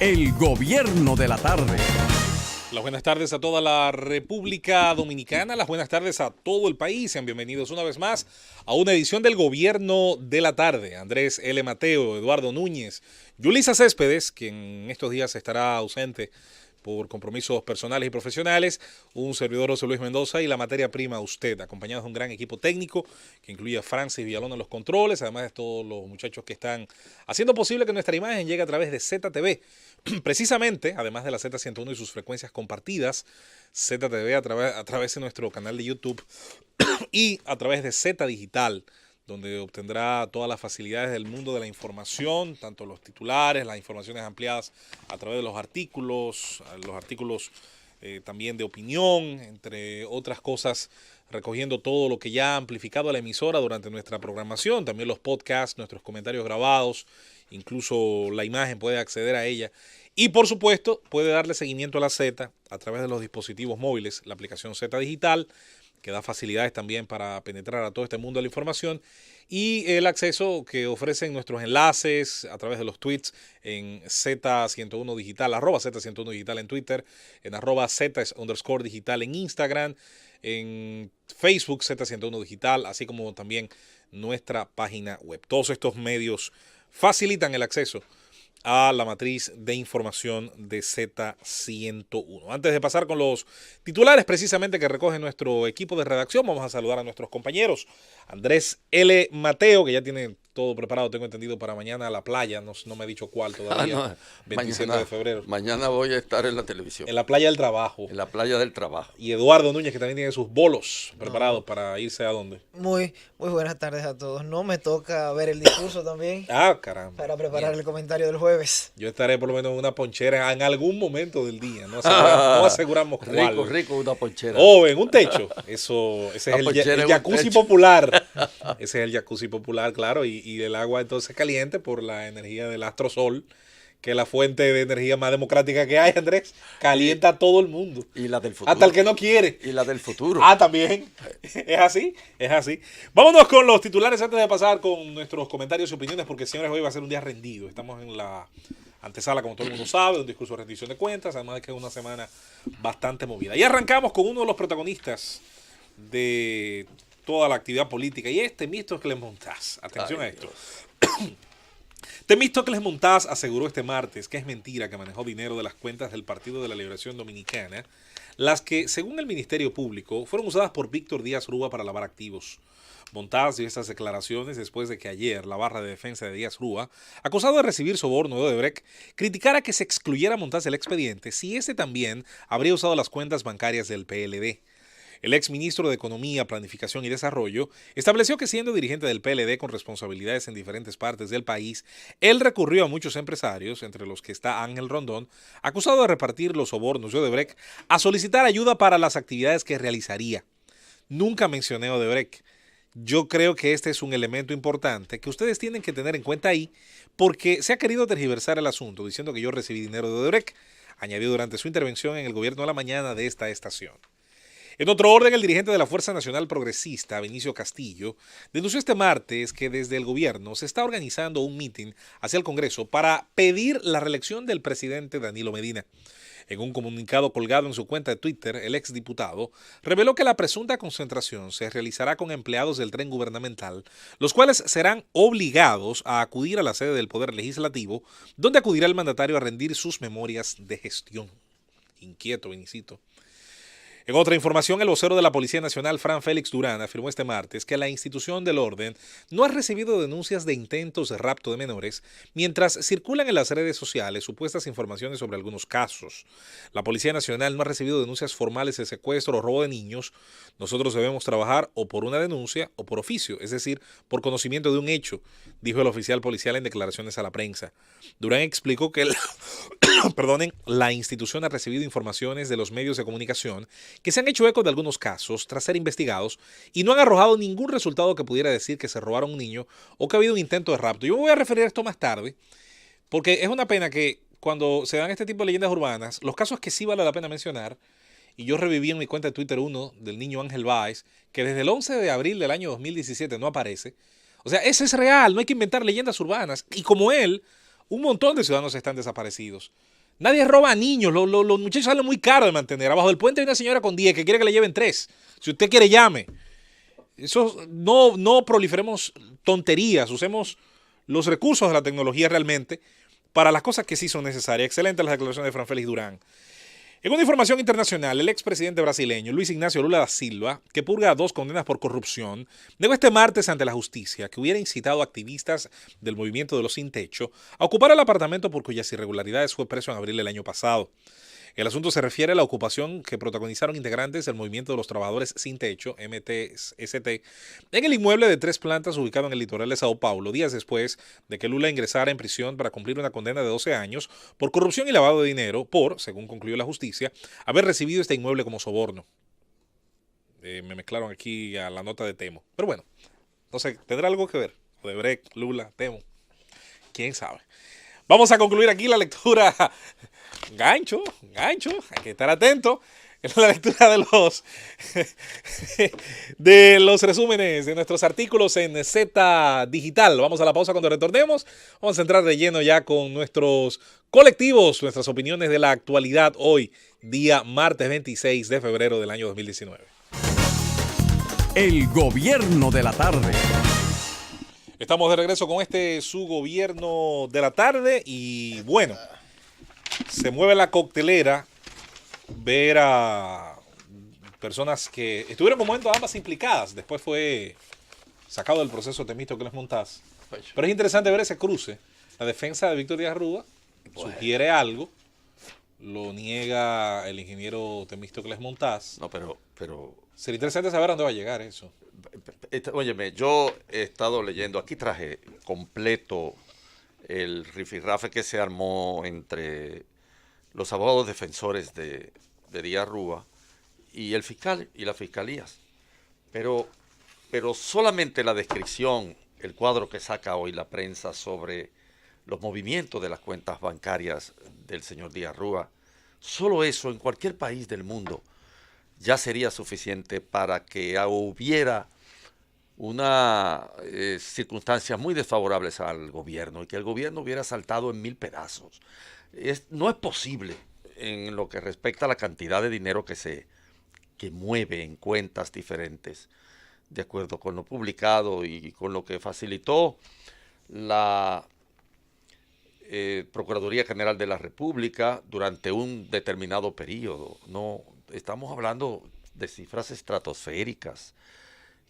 El gobierno de la tarde. Las buenas tardes a toda la República Dominicana, las buenas tardes a todo el país. Sean bienvenidos una vez más a una edición del Gobierno de la Tarde. Andrés L. Mateo, Eduardo Núñez, Yulisa Céspedes, quien en estos días estará ausente por compromisos personales y profesionales, un servidor José Luis Mendoza y la materia prima usted, acompañados de un gran equipo técnico que incluye a Francis Villalón en los controles, además de todos los muchachos que están haciendo posible que nuestra imagen llegue a través de ZTV. Precisamente, además de la Z101 y sus frecuencias compartidas, ZTV a través de nuestro canal de YouTube y a través de Z Digital, donde obtendrá todas las facilidades del mundo de la información, tanto los titulares, las informaciones ampliadas a través de los artículos también de opinión, entre otras cosas, recogiendo todo lo que ya ha amplificado la emisora durante nuestra programación, también los podcasts, nuestros comentarios grabados, incluso la imagen puede acceder a ella. Y por supuesto, puede darle seguimiento a la Z a través de los dispositivos móviles, la aplicación Z Digital, que da facilidades también para penetrar a todo este mundo de la información, y el acceso que ofrecen nuestros enlaces a través de los tweets en Z101 Digital, arroba Z101 Digital en Twitter, en arroba Z_Digital en Instagram, en Facebook Z101 Digital, así como también nuestra página web. Todos estos medios facilitan el acceso a la matriz de información de Z101. Antes de pasar con los titulares precisamente que recoge nuestro equipo de redacción, vamos a saludar a nuestros compañeros. Andrés L. Mateo, que ya tiene todo preparado, tengo entendido, para mañana a la playa, no me ha dicho cuál todavía, 27 de febrero. Mañana voy a estar en la televisión. En la playa del trabajo. En la playa del trabajo. Y Eduardo Núñez, que también tiene sus bolos preparados para irse a dónde. Muy buenas tardes a todos. No me toca ver el discurso también. Ah, caramba. Para preparar el comentario del jueves. Yo estaré por lo menos en una ponchera en algún momento del día. No aseguramos cuál. Rico una ponchera. Oh, en un techo. Ese es el jacuzzi popular. Ese es el jacuzzi popular, claro. Y el agua entonces caliente por la energía del astrosol, que es la fuente de energía más democrática que hay, Andrés. Calienta a todo el mundo. Y la del futuro. Hasta el que no quiere. Y la del futuro. Ah, también. Es así. Vámonos con los titulares antes de pasar con nuestros comentarios y opiniones, porque, señores, hoy va a ser un día rendido. Estamos en la antesala, como todo el mundo sabe, de un discurso de rendición de cuentas, además de que es una semana bastante movida. Y arrancamos con uno de los protagonistas de toda la actividad política, y es Temístocles Montaz. Atención a esto. Temístocles Montaz aseguró este martes que es mentira que manejó dinero de las cuentas del Partido de la Liberación Dominicana, las que, según el Ministerio Público, fueron usadas por Víctor Díaz Rúa para lavar activos. Montaz dio estas declaraciones después de que ayer la barra de defensa de Díaz Rúa, acusado de recibir soborno de Odebrecht, criticara que se excluyera a Montaz del expediente si este también habría usado las cuentas bancarias del PLD. El exministro de Economía, Planificación y Desarrollo estableció que, siendo dirigente del PLD con responsabilidades en diferentes partes del país, él recurrió a muchos empresarios, entre los que está Ángel Rondón, acusado de repartir los sobornos de Odebrecht, a solicitar ayuda para las actividades que realizaría. Nunca mencioné a Odebrecht. Yo creo que este es un elemento importante que ustedes tienen que tener en cuenta ahí, porque se ha querido tergiversar el asunto diciendo que yo recibí dinero de Odebrecht, añadió durante su intervención en el Gobierno de la Mañana de esta estación. En otro orden, el dirigente de la Fuerza Nacional Progresista, Benicio Castillo, denunció este martes que desde el gobierno se está organizando un mitin hacia el Congreso para pedir la reelección del presidente Danilo Medina. En un comunicado colgado en su cuenta de Twitter, el exdiputado reveló que la presunta concentración se realizará con empleados del tren gubernamental, los cuales serán obligados a acudir a la sede del Poder Legislativo, donde acudirá el mandatario a rendir sus memorias de gestión. Inquieto, Benicito. En otra información, el vocero de la Policía Nacional, Fran Félix Durán, afirmó este martes que la institución del orden no ha recibido denuncias de intentos de rapto de menores, mientras circulan en las redes sociales supuestas informaciones sobre algunos casos. La Policía Nacional no ha recibido denuncias formales de secuestro o robo de niños. Nosotros debemos trabajar o por una denuncia o por oficio, es decir, por conocimiento de un hecho, dijo el oficial policial en declaraciones a la prensa. Durán explicó que la institución ha recibido informaciones de los medios de comunicación que se han hecho eco de algunos casos tras ser investigados y no han arrojado ningún resultado que pudiera decir que se robaron un niño o que ha habido un intento de rapto. Yo me voy a referir a esto más tarde, porque es una pena que cuando se dan este tipo de leyendas urbanas, los casos que sí vale la pena mencionar, y yo reviví en mi cuenta de Twitter uno del niño Ángel Báez, que desde el 11 de abril del año 2017 no aparece. O sea, ese es real, no hay que inventar leyendas urbanas. Y como él, un montón de ciudadanos están desaparecidos. Nadie roba a niños, los muchachos salen muy caros de mantener. Abajo del puente hay una señora con 10 que quiere que le lleven 3. Si usted quiere, llame. Eso no proliferemos tonterías, usemos los recursos de la tecnología realmente para las cosas que sí son necesarias. Excelente las declaraciones de Fran Félix Durán. En una información internacional, el expresidente brasileño Luis Ignacio Lula da Silva, que purga 2 condenas por corrupción, negó este martes ante la justicia que hubiera incitado a activistas del movimiento de los sin techo a ocupar el apartamento por cuyas irregularidades fue preso en abril del año pasado. El asunto se refiere a la ocupación que protagonizaron integrantes del Movimiento de los Trabajadores Sin Techo, MTST, en el inmueble de 3 plantas ubicado en el litoral de Sao Paulo, días después de que Lula ingresara en prisión para cumplir una condena de 12 años por corrupción y lavado de dinero por, según concluyó la justicia, haber recibido este inmueble como soborno. Me mezclaron aquí a la nota de Temo. Pero bueno, no sé, ¿tendrá algo que ver? Odebrecht, Lula, Temo. ¿Quién sabe? Vamos a concluir aquí la lectura. Gancho, hay que estar atento en la lectura de los resúmenes de nuestros artículos en Z Digital. Vamos a la pausa cuando retornemos. Vamos a entrar de lleno ya con nuestros colectivos, nuestras opiniones de la actualidad hoy, día martes 26 de febrero del año 2019. El gobierno de la tarde. Estamos de regreso con su gobierno de la tarde y bueno, se mueve la coctelera ver a personas que estuvieron en momentos ambas implicadas. Después fue sacado del proceso Temístocles Montaz. Pero es interesante ver ese cruce. La defensa de Víctor Díaz Rúa sugiere algo, lo niega el ingeniero Temístocles Montaz. No, pero sería interesante saber a dónde va a llegar eso. Óyeme, yo he estado leyendo, aquí traje completo el rifirrafe que se armó entre los abogados defensores de Díaz Rúa y el fiscal y las fiscalías. Pero solamente la descripción, el cuadro que saca hoy la prensa sobre los movimientos de las cuentas bancarias del señor Díaz Rúa, solo eso en cualquier país del mundo ya sería suficiente para que hubiera una circunstancias muy desfavorables al gobierno y que el gobierno hubiera saltado en 1000 pedazos. No es posible en lo que respecta a la cantidad de dinero que mueve en cuentas diferentes, de acuerdo con lo publicado y con lo que facilitó la Procuraduría General de la República durante un determinado periodo. No estamos hablando de cifras estratosféricas,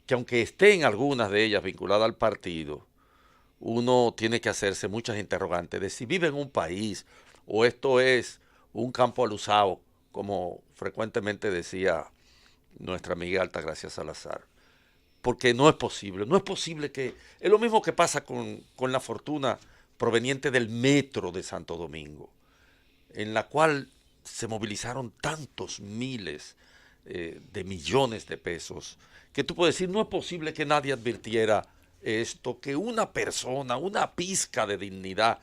que aunque estén algunas de ellas vinculadas al partido, uno tiene que hacerse muchas interrogantes de si vive en un país o esto es un campo al usado, como frecuentemente decía nuestra amiga Altagracia Salazar. Porque no es posible que... Es lo mismo que pasa con la fortuna proveniente del metro de Santo Domingo, en la cual se movilizaron tantos miles de millones de pesos, que tú puedes decir, no es posible que nadie advirtiera esto, que una persona, una pizca de dignidad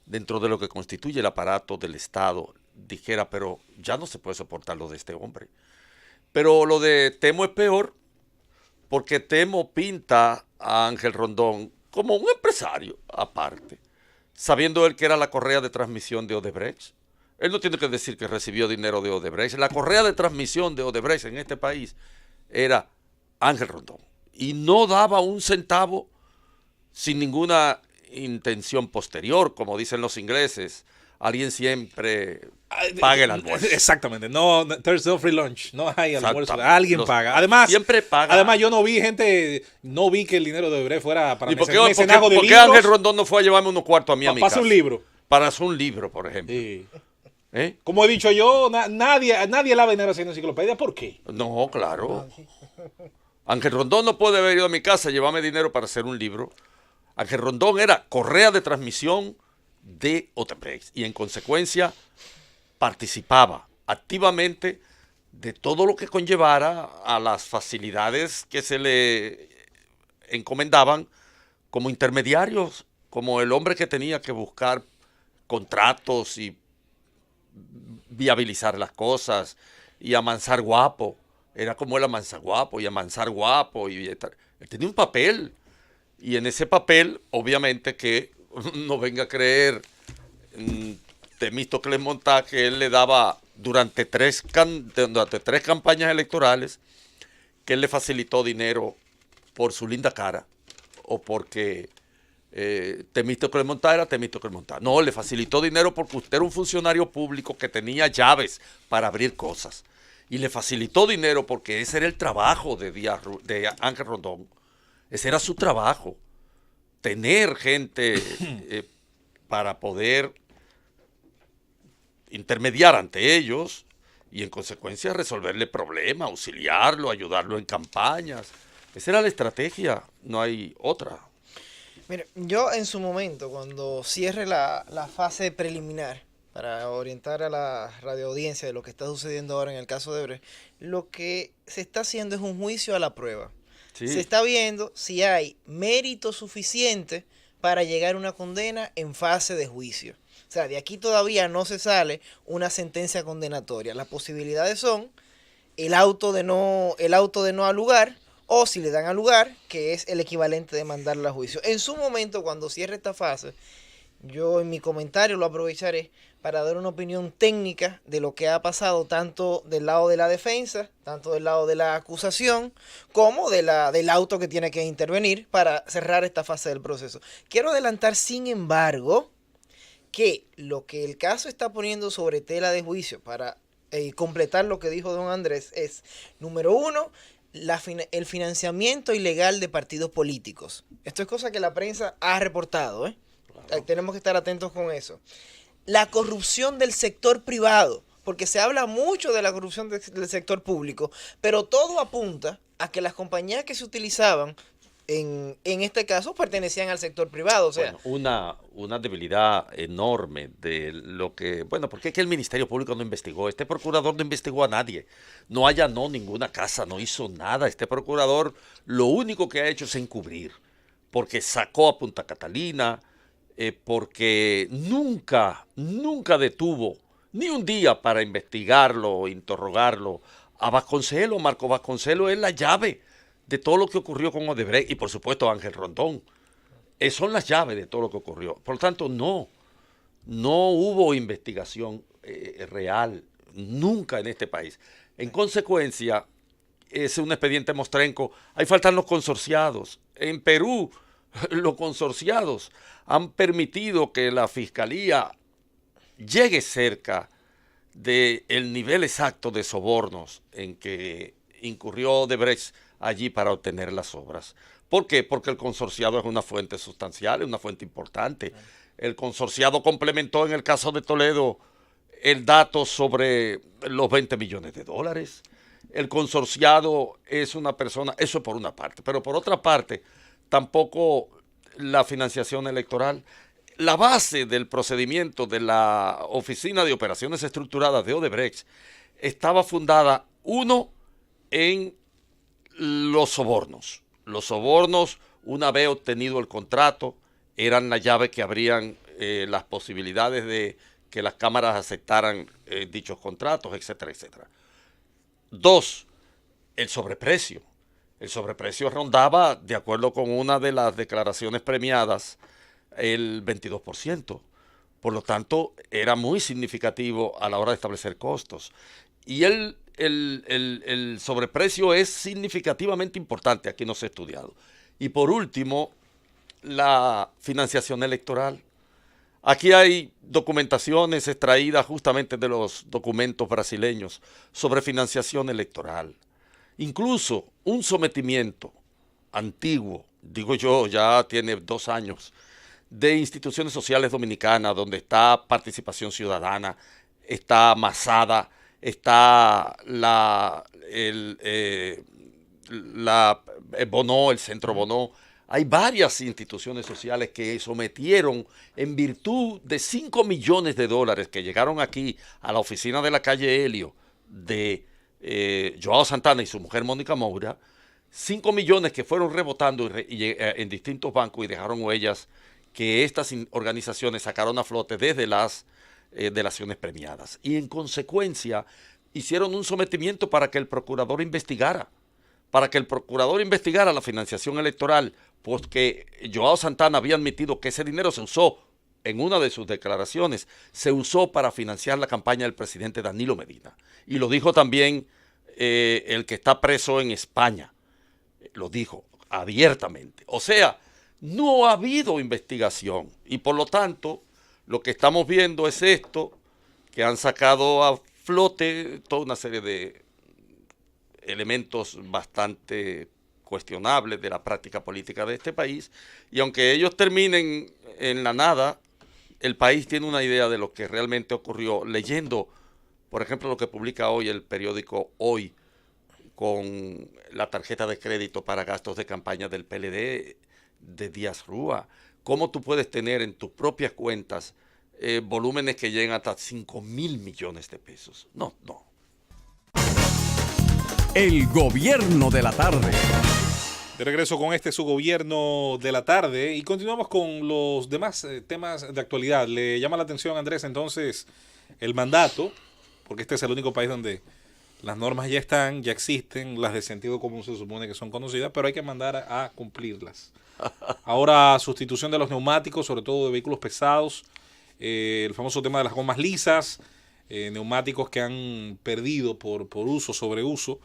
dentro de lo que constituye el aparato del Estado, dijera, pero ya no se puede soportar lo de este hombre. Pero lo de Temo es peor, porque Temo pinta a Ángel Rondón como un empresario aparte, sabiendo él que era la correa de transmisión de Odebrecht. Él no tiene que decir que recibió dinero de Odebrecht. La correa de transmisión de Odebrecht en este país era Ángel Rondón. Y no daba un centavo sin ninguna intención posterior, como dicen los ingleses. Alguien siempre paga el almuerzo. Exactamente. No, there's no free lunch. No hay almuerzo. Alguien paga. Además, siempre paga. Además, yo no vi que el dinero de Odebrecht fuera para mecenazgo de libros. ¿Por qué Ángel Rondón no fue a llevarme unos cuartos a mí a mi casa? Para un libro. Para hacer un libro, por ejemplo. Sí. Como he dicho yo, nadie lava dinero haciendo enciclopedia. ¿Por qué? No, claro. Ángel Rondón no puede haber ido a mi casa a llevarme dinero para hacer un libro. Ángel Rondón era correa de transmisión de Odebrecht y en consecuencia participaba activamente de todo lo que conllevara a las facilidades que se le encomendaban como intermediarios, como el hombre que tenía que buscar contratos y viabilizar las cosas y amansar guapo. Era como el amansa guapo y amansar guapo. Él tenía un papel y en ese papel obviamente que no venga a creer Temístocles Montá, que él le daba durante tres campañas electorales, que él le facilitó dinero por su linda cara o porque Temístocles Montá era Temístocles Montá. No, le facilitó dinero porque usted era un funcionario público que tenía llaves para abrir cosas. Y le facilitó dinero porque ese era el trabajo de Ángel Rondón. Ese era su trabajo. Tener gente para poder intermediar ante ellos y en consecuencia resolverle problemas, auxiliarlo, ayudarlo en campañas. Esa era la estrategia, no hay otra. Mire, yo en su momento, cuando cierre la fase preliminar, para orientar a la radioaudiencia de lo que está sucediendo ahora en el caso de Brecht, lo que se está haciendo es un juicio a la prueba. Sí. Se está viendo si hay mérito suficiente para llegar a una condena en fase de juicio. O sea, de aquí todavía no se sale una sentencia condenatoria. Las posibilidades son el auto de no al lugar, o si le dan al lugar, que es el equivalente de mandarlo a juicio. En su momento, cuando cierre esta fase, yo en mi comentario lo aprovecharé para dar una opinión técnica de lo que ha pasado tanto del lado de la defensa, tanto del lado de la acusación, como del auto que tiene que intervenir para cerrar esta fase del proceso. Quiero adelantar, sin embargo, que lo que el caso está poniendo sobre tela de juicio para completar lo que dijo don Andrés es, número uno, el financiamiento ilegal de partidos políticos. Esto es cosa que la prensa ha reportado, ¿eh? Claro. Tenemos que estar atentos con eso. La corrupción del sector privado, porque se habla mucho de la corrupción del sector público, pero todo apunta a que las compañías que se utilizaban en este caso pertenecían al sector privado. O sea, bueno, una debilidad enorme de lo que, bueno, porque es que el Ministerio Público no investigó, este procurador no investigó a nadie, no allanó ninguna casa, no hizo nada, este procurador lo único que ha hecho es encubrir, porque sacó a Punta Catalina, porque nunca detuvo ni un día para investigarlo, interrogarlo. A Vasconcelos, Marco Vasconcelos es la llave de todo lo que ocurrió con Odebrecht y por supuesto Ángel Rondón. Son las llaves de todo lo que ocurrió. Por lo tanto, no hubo investigación real nunca en este país. En consecuencia, es un expediente mostrenco. Ahí faltan los consorciados. En Perú, los consorciados han permitido que la fiscalía llegue cerca del nivel exacto de sobornos en que incurrió Odebrecht allí para obtener las obras. ¿Por qué? Porque el consorciado es una fuente sustancial, es una fuente importante. El consorciado complementó en el caso de Toledo el dato sobre los 20 millones de dólares. El consorciado es una persona, eso es por una parte, pero por otra parte, tampoco la financiación electoral. La base del procedimiento de la Oficina de Operaciones Estructuradas de Odebrecht estaba fundada, uno, en los sobornos. Los sobornos, una vez obtenido el contrato, eran la llave que abrían las posibilidades de que las cámaras aceptaran dichos contratos, etcétera, etcétera. Dos, el sobreprecio. El sobreprecio rondaba, de acuerdo con una de las declaraciones premiadas, el 22%. Por lo tanto, era muy significativo a la hora de establecer costos. Y el sobreprecio es significativamente importante, aquí no se ha estudiado. Y por último, la financiación electoral. Aquí hay documentaciones extraídas justamente de los documentos brasileños sobre financiación electoral. Incluso un sometimiento antiguo, digo yo, ya tiene 2 años, de instituciones sociales dominicanas, donde está Participación Ciudadana, está Masada, está el Bonó, el Centro Bonó. Hay varias instituciones sociales que sometieron en virtud de 5 millones de dólares que llegaron aquí a la oficina de la calle Helio de Joao Santana y su mujer Mónica Moura, 5 millones que fueron rebotando en distintos bancos y dejaron huellas que estas organizaciones sacaron a flote desde las delaciones premiadas. Y en consecuencia hicieron un sometimiento para que el procurador investigara la financiación electoral, porque Joao Santana había admitido que ese dinero se usó en una de sus declaraciones, se usó para financiar la campaña del presidente Danilo Medina. Y lo dijo también el que está preso en España. Lo dijo abiertamente. O sea, no ha habido investigación. Y por lo tanto, lo que estamos viendo es esto, que han sacado a flote toda una serie de elementos bastante cuestionables de la práctica política de este país, y aunque ellos terminen en la nada, el país tiene una idea de lo que realmente ocurrió leyendo, por ejemplo, lo que publica hoy el periódico Hoy con la tarjeta de crédito para gastos de campaña del PLD de Díaz Rúa. ¿Cómo tú puedes tener en tus propias cuentas volúmenes que llegan hasta 5.000 millones de pesos? No. El gobierno de la tarde. De regreso con su gobierno de la tarde y continuamos con los demás temas de actualidad. ¿Le llama la atención, Andrés, entonces el mandato? Porque este es el único país donde las normas ya están, ya existen, las de sentido común se supone que son conocidas, pero hay que mandar a cumplirlas. Ahora, sustitución de los neumáticos, sobre todo de vehículos pesados, el famoso tema de las gomas lisas, neumáticos que han perdido por uso, sobreuso,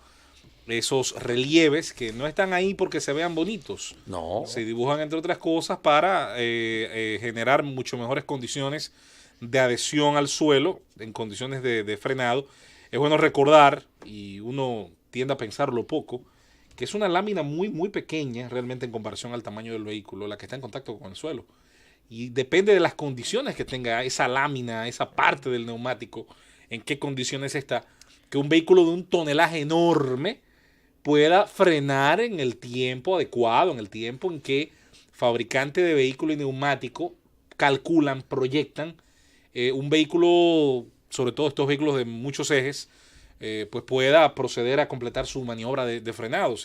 esos relieves que no están ahí porque se vean bonitos. No. Se dibujan, entre otras cosas, para generar mucho mejores condiciones de adhesión al suelo, en condiciones de frenado. Es bueno recordar, y uno tiende a pensarlo poco, que es una lámina muy pequeña realmente en comparación al tamaño del vehículo, la que está en contacto con el suelo. Y depende de las condiciones que tenga esa lámina, esa parte del neumático, en qué condiciones está, que un vehículo de un tonelaje enorme pueda frenar en el tiempo adecuado, en el tiempo en que fabricante de vehículo y neumático calculan, proyectan un vehículo, sobre todo estos vehículos de muchos ejes, pues pueda proceder a completar su maniobra de frenado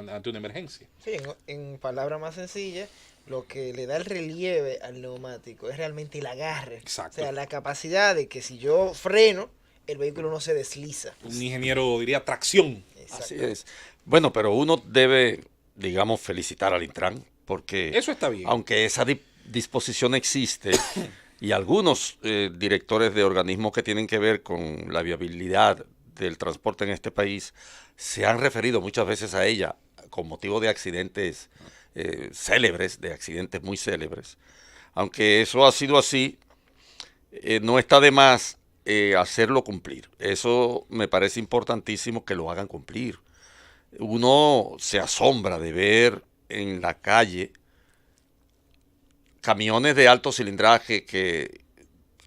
ante una emergencia. Sí, en palabras más sencillas, lo que le da el relieve al neumático es realmente el agarre. Exacto. O sea, la capacidad de que si yo freno, el vehículo no se desliza. Un ingeniero diría tracción. Exacto. Así es. Bueno, pero uno debe, digamos, felicitar al Intran, porque Eso está bien. aunque esa disposición existe y algunos directores de organismos que tienen que ver con la viabilidad del transporte en este país se han referido muchas veces a ella con motivo de accidentes célebres, de accidentes muy célebres. Aunque eso ha sido así, no está de más hacerlo cumplir. Eso me parece importantísimo que lo hagan cumplir. Uno se asombra de ver en la calle camiones de alto cilindraje que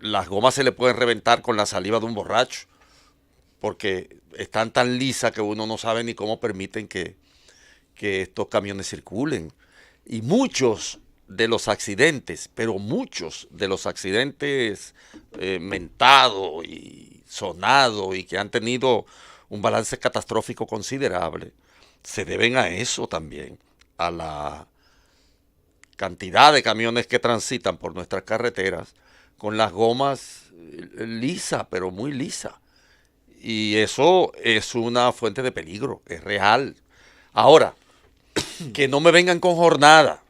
las gomas se le pueden reventar con la saliva de un borracho, porque están tan lisas que uno no sabe ni cómo permiten que estos camiones circulen. Y muchos de los accidentes, pero muchos de los accidentes mentados y sonados y que han tenido un balance catastrófico considerable, se deben a eso también, a la cantidad de camiones que transitan por nuestras carreteras con las gomas lisas, pero muy lisas. Y eso es una fuente de peligro, es real. Ahora, que no me vengan con jornada,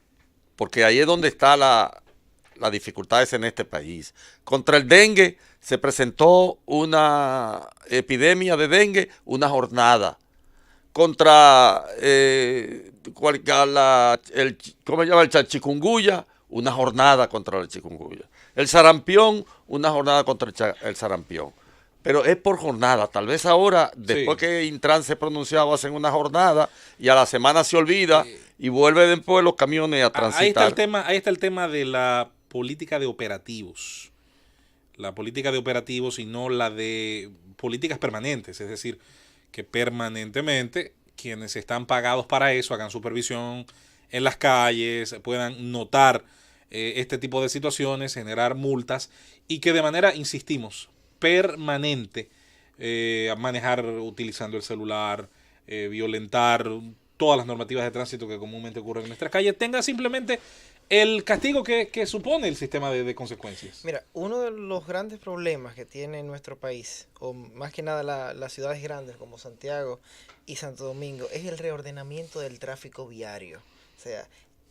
porque ahí es donde está las dificultades en este país. Contra el dengue se presentó una epidemia de dengue, una jornada. Contra ¿cómo se llama? El chikungunya, una jornada contra el chikungunya. El sarampión, una jornada contra el sarampión. Pero es por jornada. Tal vez ahora, después que Intran se pronunciaba, hacen una jornada y a la semana se olvida y vuelve después los camiones a transitar. Ahí está el tema de la política de operativos. La política de operativos y no la de políticas permanentes. Es decir, que permanentemente quienes están pagados para eso hagan supervisión en las calles, puedan notar este tipo de situaciones, generar multas y que de manera, insistimos, permanente, manejar utilizando el celular, violentar todas las normativas de tránsito que comúnmente ocurren en nuestras calles, tenga simplemente el castigo que supone el sistema de consecuencias. Mira, uno de los grandes problemas que tiene nuestro país, o más que nada las ciudades grandes como Santiago y Santo Domingo, es el reordenamiento del tráfico viario. O sea,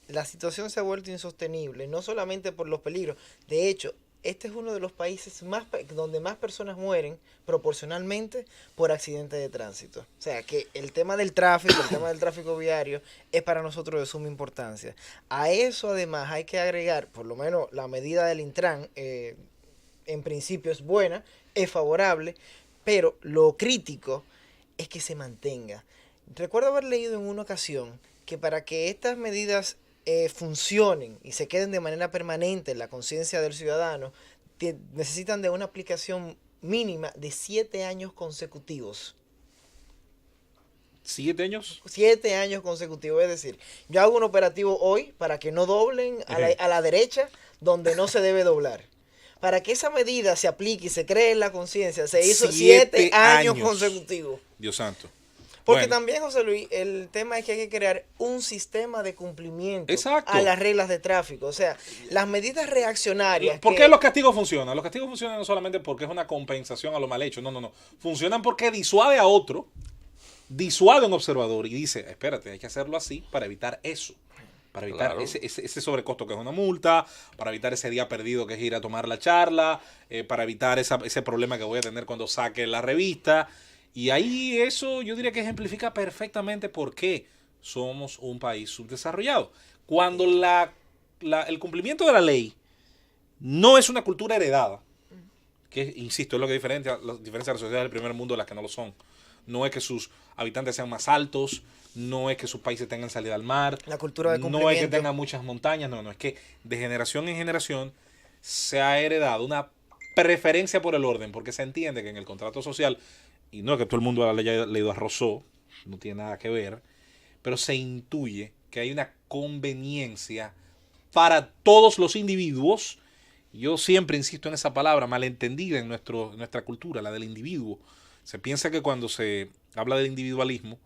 la situación se ha vuelto insostenible, no solamente por los peligros. De hecho, este es uno de los países donde más personas mueren proporcionalmente por accidentes de tránsito. O sea, que el tema del tráfico viario, es para nosotros de suma importancia. A eso, además, hay que agregar, por lo menos, la medida del Intran, en principio es buena, es favorable, pero lo crítico es que se mantenga. Recuerdo haber leído en una ocasión que para que estas medidas funcionen y se queden de manera permanente en la conciencia del ciudadano, necesitan de una aplicación mínima de 7 años consecutivos. 7 años. 7 años consecutivos, es decir, yo hago un operativo hoy para que no doblen a la derecha donde no se debe doblar. Para que esa medida se aplique y se cree en la conciencia, se hizo 7 años consecutivos. Dios santo. Porque también, José Luis, el tema es que hay que crear un sistema de cumplimiento Exacto. a las reglas de tráfico. O sea, las medidas reaccionarias. ¿Por qué los castigos funcionan? Los castigos funcionan no solamente porque es una compensación a lo mal hecho. No. Funcionan porque disuade a otro, disuade a un observador y dice, espérate, hay que hacerlo así para evitar eso. Para evitar ese sobrecosto que es una multa, para evitar ese día perdido que es ir a tomar la charla, para evitar ese problema que voy a tener cuando saque la revista. Y ahí eso yo diría que ejemplifica perfectamente por qué somos un país subdesarrollado. Cuando el cumplimiento de la ley no es una cultura heredada, que insisto, es lo que diferencia las sociedades del primer mundo de las que no lo son. No es que sus habitantes sean más altos, no es que sus países tengan salida al mar, la cultura de cumplimiento. No es que tengan muchas montañas, no, es que de generación en generación se ha heredado una preferencia por el orden, porque se entiende que en el contrato social, y no es que todo el mundo haya leído a Rousseau, no tiene nada que ver, pero se intuye que hay una conveniencia para todos los individuos. Yo siempre insisto en esa palabra malentendida en nuestra cultura, la del individuo. Se piensa que cuando se habla del individualismo,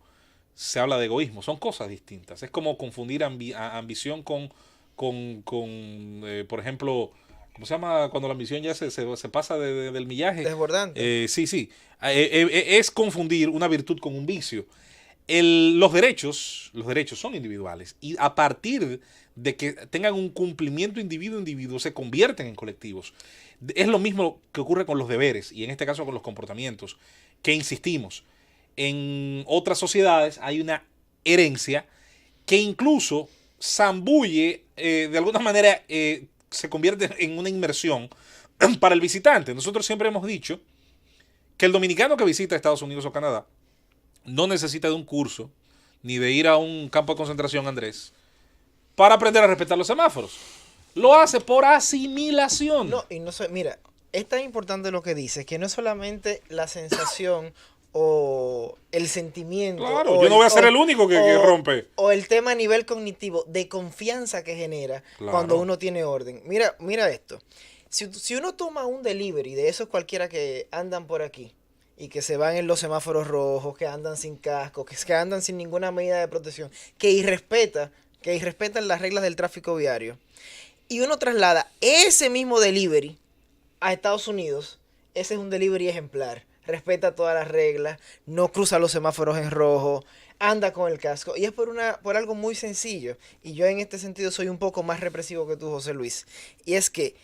se habla de egoísmo. Son cosas distintas. Es como confundir ambición con por ejemplo, ¿cómo se llama? Cuando la ambición ya se pasa del millaje. Desbordante. Sí. Es confundir una virtud con un vicio. Los derechos son individuales. Y a partir de que tengan un cumplimiento individuo, se convierten en colectivos. Es lo mismo que ocurre con los deberes, y en este caso con los comportamientos, que insistimos. En otras sociedades hay una herencia que incluso zambulle, de alguna manera se convierte en una inmersión para el visitante. Nosotros siempre hemos dicho que el dominicano que visita Estados Unidos o Canadá no necesita de un curso ni de ir a un campo de concentración, Andrés, para aprender a respetar los semáforos. Lo hace por asimilación. Mira, es tan importante lo que dices, que no es solamente la sensación o el sentimiento. Claro, yo no voy a ser el único que rompe. O el tema a nivel cognitivo de confianza que genera cuando uno tiene orden. Mira esto. Si uno toma un delivery de esos cualquiera que andan por aquí y que se van en los semáforos rojos, que andan sin casco, que andan sin ninguna medida de protección, que irrespetan las reglas del tráfico viario, y uno traslada ese mismo delivery a Estados Unidos, ese es un delivery ejemplar. Respeta todas las reglas, no cruza los semáforos en rojo, anda con el casco. Y es por algo muy sencillo. Y yo en este sentido soy un poco más represivo que tú, José Luis. Y es que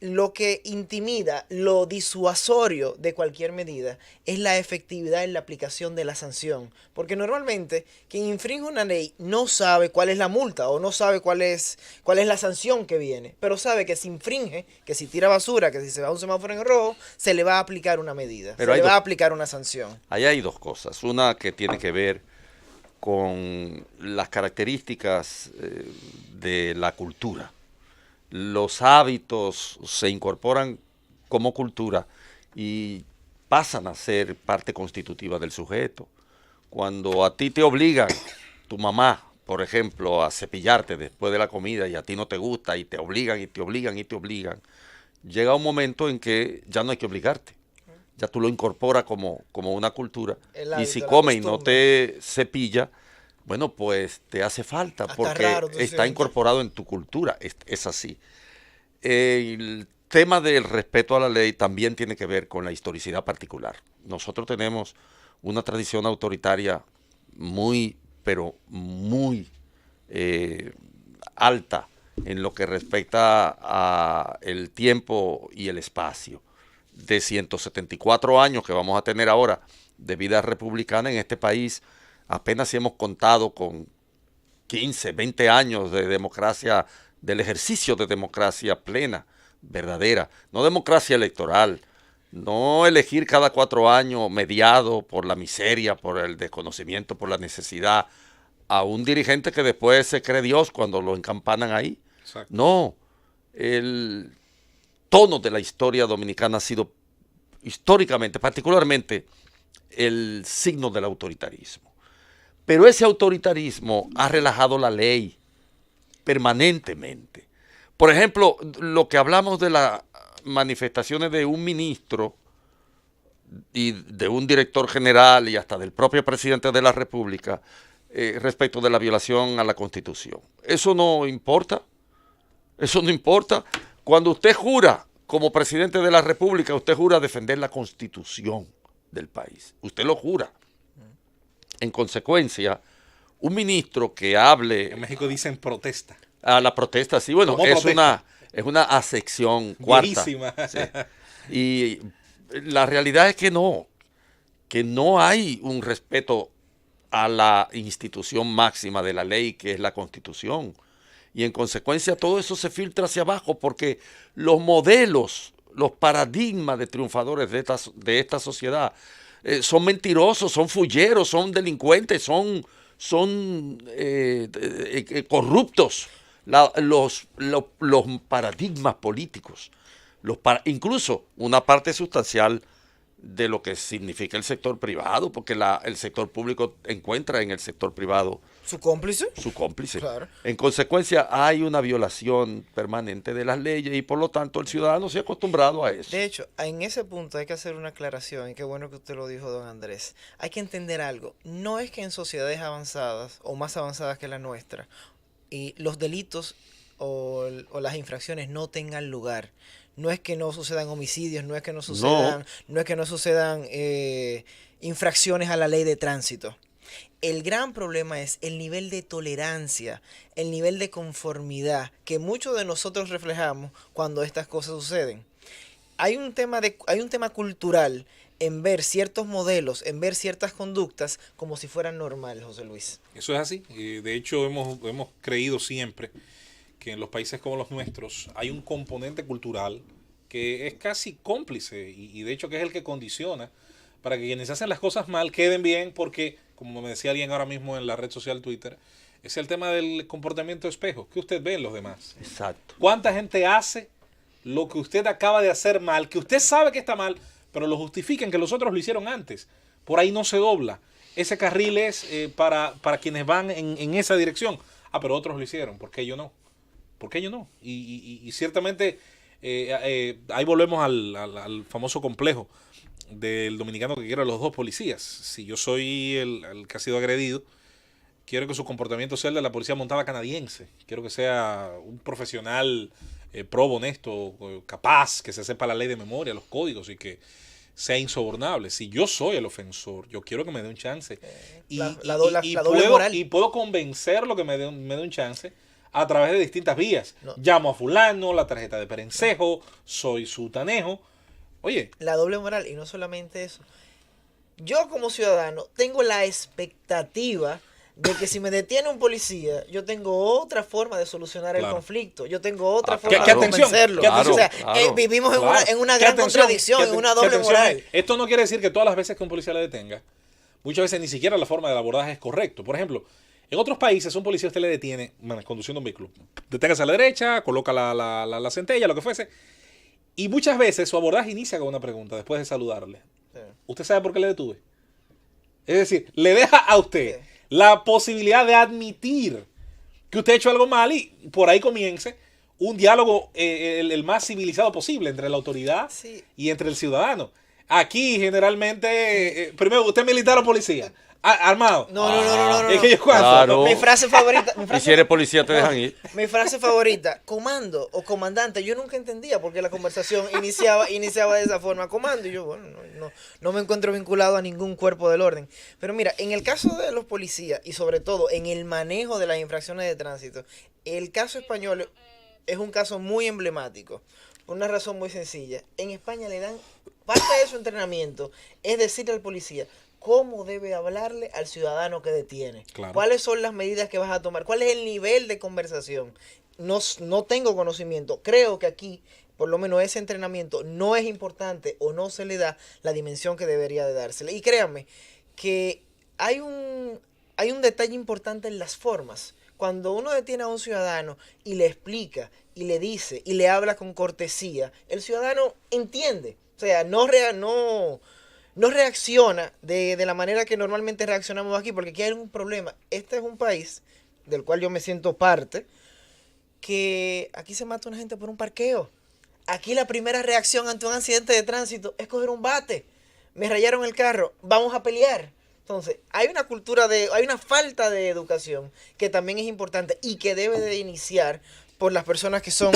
lo que intimida, lo disuasorio de cualquier medida es la efectividad en la aplicación de la sanción. Porque normalmente quien infringe una ley no sabe cuál es la multa o no sabe cuál es la sanción que viene. Pero sabe que si infringe, que si tira basura, que si se va a un semáforo en rojo, se le va a aplicar una medida. Se le va a aplicar una sanción. Ahí hay dos cosas. Una que tiene que ver con las características de la cultura. Los hábitos se incorporan como cultura y pasan a ser parte constitutiva del sujeto. Cuando a ti te obligan, tu mamá, por ejemplo, a cepillarte después de la comida y a ti no te gusta y te obligan, llega un momento en que ya no hay que obligarte. Ya tú lo incorporas como una cultura. Y si come y no te cepilla, bueno, pues te hace falta. Hasta porque está incorporado en tu cultura, es así. El tema del respeto a la ley también tiene que ver con la historicidad particular. Nosotros tenemos una tradición autoritaria muy, pero muy alta en lo que respecta a el tiempo y el espacio. De 174 años que vamos a tener ahora de vida republicana en este país, apenas si hemos contado con 15, 20 años de democracia, del ejercicio de democracia plena, verdadera, no democracia electoral, no elegir cada 4 años mediado por la miseria, por el desconocimiento, por la necesidad, a un dirigente que después se cree Dios cuando lo encampanan ahí. Exacto. No, el tono de la historia dominicana ha sido históricamente, particularmente, el signo del autoritarismo. Pero ese autoritarismo ha relajado la ley permanentemente. Por ejemplo, lo que hablamos de las manifestaciones de un ministro y de un director general y hasta del propio presidente de la República respecto de la violación a la Constitución. Eso no importa. Eso no importa. Cuando usted jura como presidente de la República, usted jura defender la Constitución del país. Usted lo jura. En consecuencia, un ministro que hable... En México dicen protesta. A la protesta, sí, bueno, es una acepción cuarta. Sí. Y la realidad es que no hay un respeto a la institución máxima de la ley, que es la Constitución. Y en consecuencia todo eso se filtra hacia abajo porque los modelos, los paradigmas de triunfadores de esta sociedad son mentirosos, son fulleros, son delincuentes, son corruptos. Los paradigmas políticos, incluso una parte sustancial de lo que significa el sector privado, porque el sector público encuentra en el sector privado ¿su cómplice? Su cómplice. Claro. En consecuencia, hay una violación permanente de las leyes y por lo tanto el ciudadano se ha acostumbrado a eso. De hecho, en ese punto hay que hacer una aclaración, y qué bueno que usted lo dijo, don Andrés. Hay que entender algo. No es que en sociedades avanzadas o más avanzadas que la nuestra, y los delitos o las infracciones no tengan lugar. No es que no sucedan homicidios, no es que no sucedan infracciones a la ley de tránsito. El gran problema es el nivel de tolerancia, el nivel de conformidad que muchos de nosotros reflejamos cuando estas cosas suceden. Hay un tema cultural en ver ciertos modelos, en ver ciertas conductas como si fueran normales, José Luis. Eso es así. De hecho, hemos creído siempre que en los países como los nuestros hay un componente cultural que es casi cómplice y de hecho que es el que condiciona para que quienes hacen las cosas mal queden bien, porque, como me decía alguien ahora mismo en la red social Twitter, es el tema del comportamiento espejo. ¿Qué usted ve en los demás? Exacto. ¿Cuánta gente hace lo que usted acaba de hacer mal, que usted sabe que está mal, pero lo justifican que los otros lo hicieron antes? Por ahí no se dobla. Ese carril es para quienes van en esa dirección. Ah, pero otros lo hicieron. ¿Por qué yo no? ¿Por qué yo no? Y ciertamente ahí volvemos al famoso complejo del dominicano que quiere a los dos policías. Si yo soy el que ha sido agredido, quiero que su comportamiento sea el de la policía montada canadiense. Quiero que sea un profesional probo, honesto, capaz, que se sepa la ley de memoria, los códigos y que sea insobornable. Si yo soy el ofensor, yo quiero que me dé un chance. La doble moral. Y puedo convencerlo que me dé un chance a través de distintas vías. No. Llamo a fulano, la tarjeta de perencejo, soy sutanejo. Oye. La doble moral, y no solamente eso. Yo como ciudadano tengo la expectativa de que si me detiene un policía, yo tengo otra forma de solucionar el conflicto. Yo tengo otra forma de convencerlo. Claro, o sea, vivimos en una gran contradicción, en una doble moral. Esto no quiere decir que todas las veces que un policía le detenga, muchas veces ni siquiera la forma del abordaje es correcto. Por ejemplo, en otros países un policía usted le detiene conduciendo un vehículo. Deténgase a la derecha, coloca la centella, lo que fuese. Y muchas veces su abordaje inicia con una pregunta después de saludarle. Sí. ¿Usted sabe por qué le detuve? Es decir, le deja a usted la posibilidad de admitir que usted ha hecho algo mal y por ahí comience un diálogo el más civilizado posible entre la autoridad y entre el ciudadano. Aquí generalmente, primero, ¿usted es militar o policía? Armado. No. Es que yo cuando. Claro. Mi frase favorita. Y si eres policía te dejan ir. Mi frase favorita, comando o comandante. Yo nunca entendía por qué la conversación iniciaba de esa forma, comando. Y yo, bueno, no me encuentro vinculado a ningún cuerpo del orden. Pero mira, en el caso de los policías y sobre todo en el manejo de las infracciones de tránsito, el caso español es un caso muy emblemático. Por una razón muy sencilla. En España le dan parte de su entrenamiento, es decirle al policía cómo debe hablarle al ciudadano que detiene. Claro. ¿Cuáles son las medidas que vas a tomar? ¿Cuál es el nivel de conversación? No tengo conocimiento. Creo que aquí, por lo menos ese entrenamiento, no es importante o no se le da la dimensión que debería de dársele. Y créanme que hay un detalle importante en las formas. Cuando uno detiene a un ciudadano y le explica, y le dice, y le habla con cortesía, el ciudadano entiende. O sea, no reacciona de la manera que normalmente reaccionamos aquí, porque aquí hay un problema. Este es un país del cual yo me siento parte, que aquí se mata una gente por un parqueo. Aquí la primera reacción ante un accidente de tránsito es coger un bate. Me rayaron el carro, vamos a pelear. Entonces, hay una falta de educación que también es importante y que debe de iniciar por las personas que son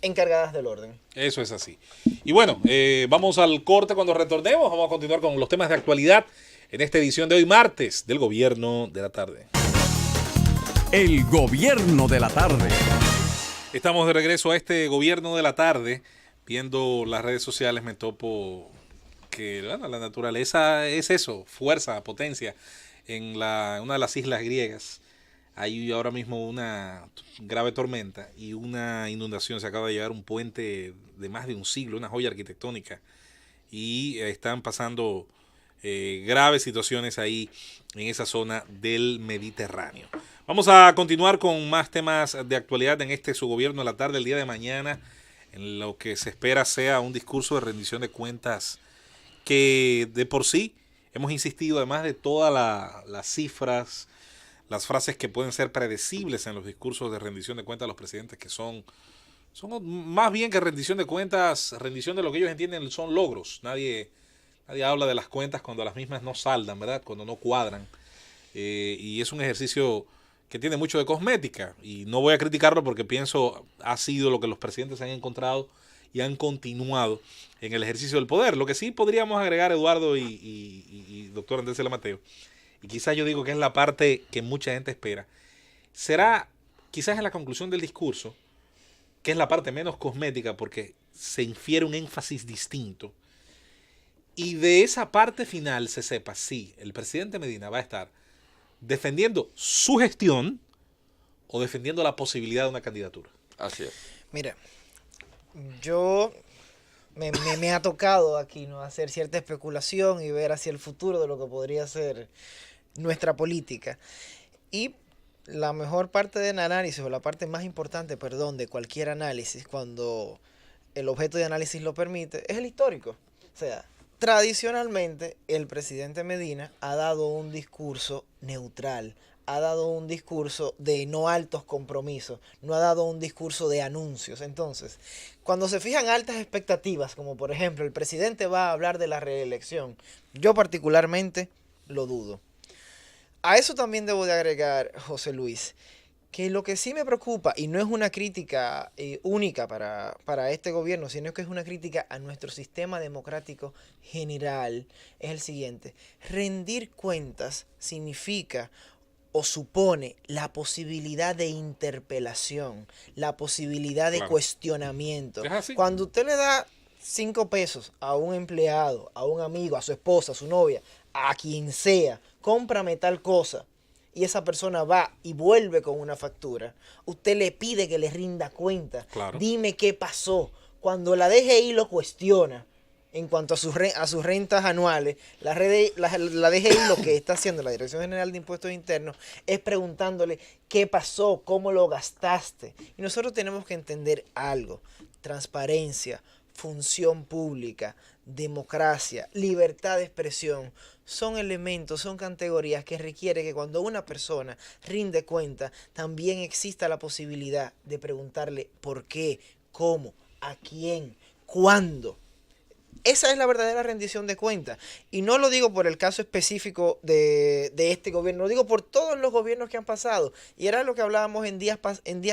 encargadas del orden. Eso es así. Y bueno, vamos al corte. Cuando retornemos vamos a continuar con los temas de actualidad en esta edición de hoy martes del Gobierno de la Tarde. El Gobierno de la Tarde. Estamos de regreso a este Gobierno de la Tarde. Viendo las redes sociales me topo que bueno, la naturaleza es eso, fuerza, potencia. En una de las islas griegas hay ahora mismo una grave tormenta y una inundación. Se acaba de llevar un puente de más de un siglo, una joya arquitectónica. Y están pasando graves situaciones ahí en esa zona del Mediterráneo. Vamos a continuar con más temas de actualidad en este su Gobierno de la Tarde el día de mañana, en lo que se espera sea un discurso de rendición de cuentas que de por sí hemos insistido, además de todas las cifras, las frases que pueden ser predecibles en los discursos de rendición de cuentas de los presidentes, que son más bien que rendición de cuentas, rendición de lo que ellos entienden son logros. Nadie habla de las cuentas cuando las mismas no saldan, ¿verdad? Cuando no cuadran. Y es un ejercicio que tiene mucho de cosmética. Y no voy a criticarlo porque pienso ha sido lo que los presidentes han encontrado y han continuado en el ejercicio del poder. Lo que sí podríamos agregar, Eduardo y doctor Andrés Cela Mateo, y quizás yo digo que es la parte que mucha gente espera, será quizás en la conclusión del discurso, que es la parte menos cosmética porque se infiere un énfasis distinto, y de esa parte final se sepa si el presidente Medina va a estar defendiendo su gestión o defendiendo la posibilidad de una candidatura. Así es. Mira, yo me ha tocado aquí, ¿no?, hacer cierta especulación y ver hacia el futuro de lo que podría ser nuestra política. Y la mejor parte del análisis, o la parte más importante, perdón, de cualquier análisis, cuando el objeto de análisis lo permite, es el histórico. O sea, tradicionalmente el presidente Medina ha dado un discurso neutral, ha dado un discurso de no altos compromisos, no ha dado un discurso de anuncios. Entonces, cuando se fijan altas expectativas, como por ejemplo el presidente va a hablar de la reelección, yo particularmente lo dudo. A eso también debo de agregar, José Luis, que lo que sí me preocupa, y no es una crítica única para este gobierno, sino que es una crítica a nuestro sistema democrático general, es el siguiente: rendir cuentas significa o supone la posibilidad de interpelación, la posibilidad de cuestionamiento. ¿Es así? Cuando usted le da 5 pesos a un empleado, a un amigo, a su esposa, a su novia, a quien sea, cómprame tal cosa, y esa persona va y vuelve con una factura, usted le pide que le rinda cuenta. Claro. Dime qué pasó. Cuando la DGI lo cuestiona en cuanto a sus rentas anuales, la DGI lo que está haciendo, la Dirección General de Impuestos Internos, es preguntándole qué pasó, cómo lo gastaste. Y nosotros tenemos que entender algo: transparencia, función pública, democracia, libertad de expresión, son elementos, son categorías que requiere que cuando una persona rinde cuenta, también exista la posibilidad de preguntarle por qué, cómo, a quién, cuándo. Esa es la verdadera rendición de cuentas. Y no lo digo por el caso específico de este gobierno, lo digo por todos los gobiernos que han pasado. Y era lo que hablábamos en días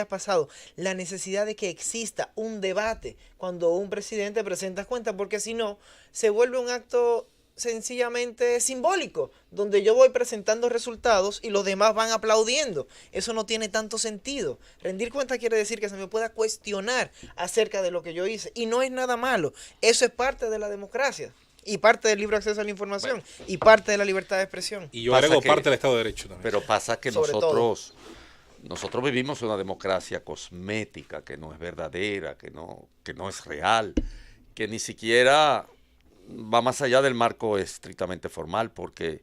pasados, la necesidad de que exista un debate cuando un presidente presenta cuentas, porque si no, se vuelve un acto sencillamente simbólico, donde yo voy presentando resultados y los demás van aplaudiendo. Eso no tiene tanto sentido. Rendir cuentas quiere decir que se me pueda cuestionar acerca de lo que yo hice, y no es nada malo. Eso es parte de la democracia y parte del libre acceso a la información y parte de la libertad de expresión. Y yo Pasa agrego que- parte del Estado de Derecho también. Pero pasa que Sobre nosotros vivimos una democracia cosmética, que no es verdadera, que no es real, que ni siquiera va más allá del marco estrictamente formal, porque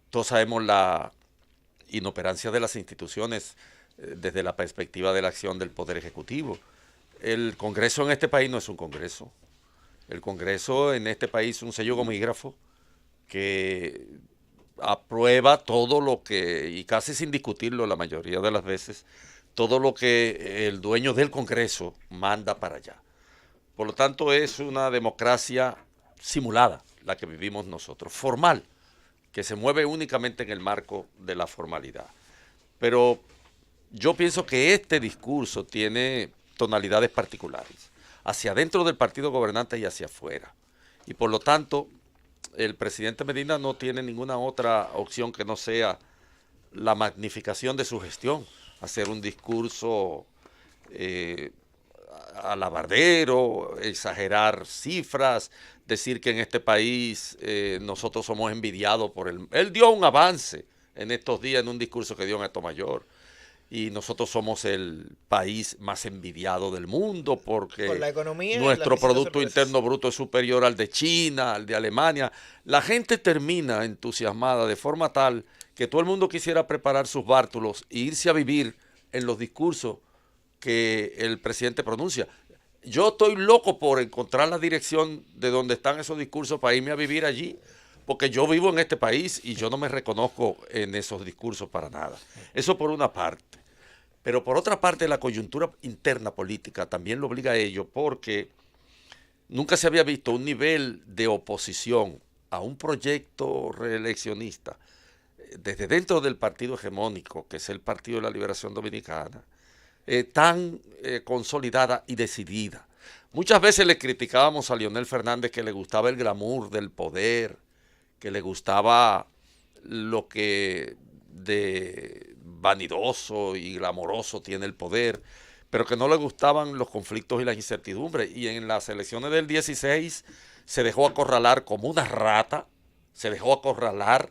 todos sabemos la inoperancia de las instituciones desde la perspectiva de la acción del Poder Ejecutivo. El Congreso en este país no es un Congreso. El Congreso en este país es un sello gomígrafo que aprueba todo lo que, y casi sin discutirlo la mayoría de las veces, todo lo que el dueño del Congreso manda para allá. Por lo tanto, es una democracia simulada la que vivimos nosotros, formal, que se mueve únicamente en el marco de la formalidad. Pero yo pienso que este discurso tiene tonalidades particulares, hacia adentro del partido gobernante y hacia afuera. Y por lo tanto, el presidente Medina no tiene ninguna otra opción que no sea la magnificación de su gestión, hacer un discurso alabardero, exagerar cifras, decir que en este país nosotros somos envidiados por él. Él dio un avance en estos días en un discurso que dio en Atomayor, y nosotros somos el país más envidiado del mundo porque Por la economía y nuestro las visitas Producto sorpresas. Interno Bruto es superior al de China, al de Alemania. La gente termina entusiasmada de forma tal que todo el mundo quisiera preparar sus bártulos e irse a vivir en los discursos que el presidente pronuncia. Yo estoy loco por encontrar la dirección de donde están esos discursos para irme a vivir allí, porque yo vivo en este país y yo no me reconozco en esos discursos para nada. Eso por una parte. Pero por otra parte, la coyuntura interna política también lo obliga a ello, porque nunca se había visto un nivel de oposición a un proyecto reeleccionista desde dentro del partido hegemónico, que es el Partido de la Liberación Dominicana, tan consolidada y decidida. Muchas veces le criticábamos a Leonel Fernández que le gustaba el glamour del poder, que le gustaba lo que de vanidoso y glamoroso tiene el poder, pero que no le gustaban los conflictos y las incertidumbres. Y en las elecciones del 16 se dejó acorralar como una rata, se dejó acorralar,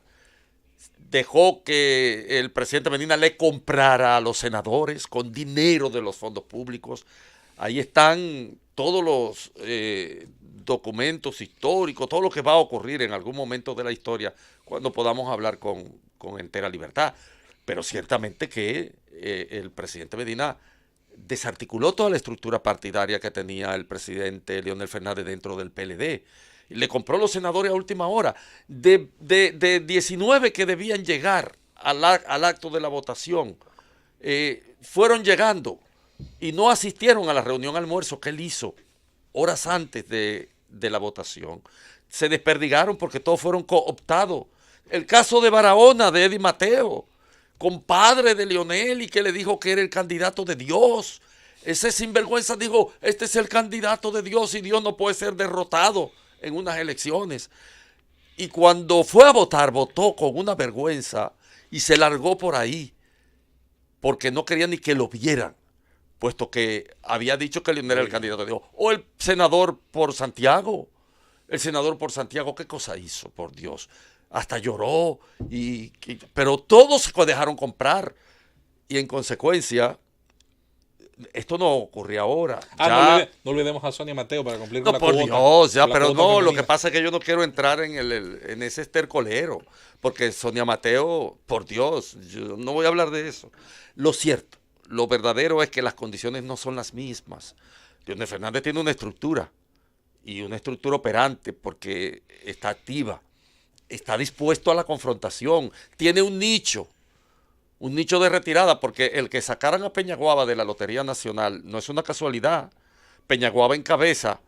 dejó que el presidente Medina le comprara a los senadores con dinero de los fondos públicos. Ahí están todos los documentos históricos, todo lo que va a ocurrir en algún momento de la historia cuando podamos hablar con entera libertad. Pero ciertamente que el presidente Medina desarticuló toda la estructura partidaria que tenía el presidente Leonel Fernández dentro del PLD. Le compró los senadores a última hora. De 19 que debían llegar al acto de la votación, fueron llegando y no asistieron a la reunión almuerzo que él hizo horas antes de la votación. Se desperdigaron porque todos fueron cooptados. El caso de Barahona, de Eddie Mateo, compadre de Leonel, y que le dijo que era el candidato de Dios. Ese sinvergüenza dijo, este es el candidato de Dios y Dios no puede ser derrotado en unas elecciones. Y cuando fue a votar, votó con una vergüenza y se largó por ahí porque no quería ni que lo vieran, puesto que había dicho que Leonel era el candidato de Dios. O el senador por Santiago. El senador por Santiago, ¿qué cosa hizo? Por Dios. Hasta lloró, pero todos se dejaron comprar. Y en consecuencia, esto no ocurrió ahora. No olvidemos a Sonia Mateo para cumplir con No, la por cuota. Dios, ya, la pero cuota no, lo femenina. que pasa es que yo no quiero entrar en ese estercolero, porque Sonia Mateo, por Dios, yo no voy a hablar de eso. Lo cierto, lo verdadero es que las condiciones no son las mismas. Leonel Fernández tiene una estructura, y una estructura operante, porque está activa, está dispuesto a la confrontación, tiene un nicho de retirada, porque el que sacaran a Peñaguaba de la Lotería Nacional no es una casualidad. Peñaguaba encabeza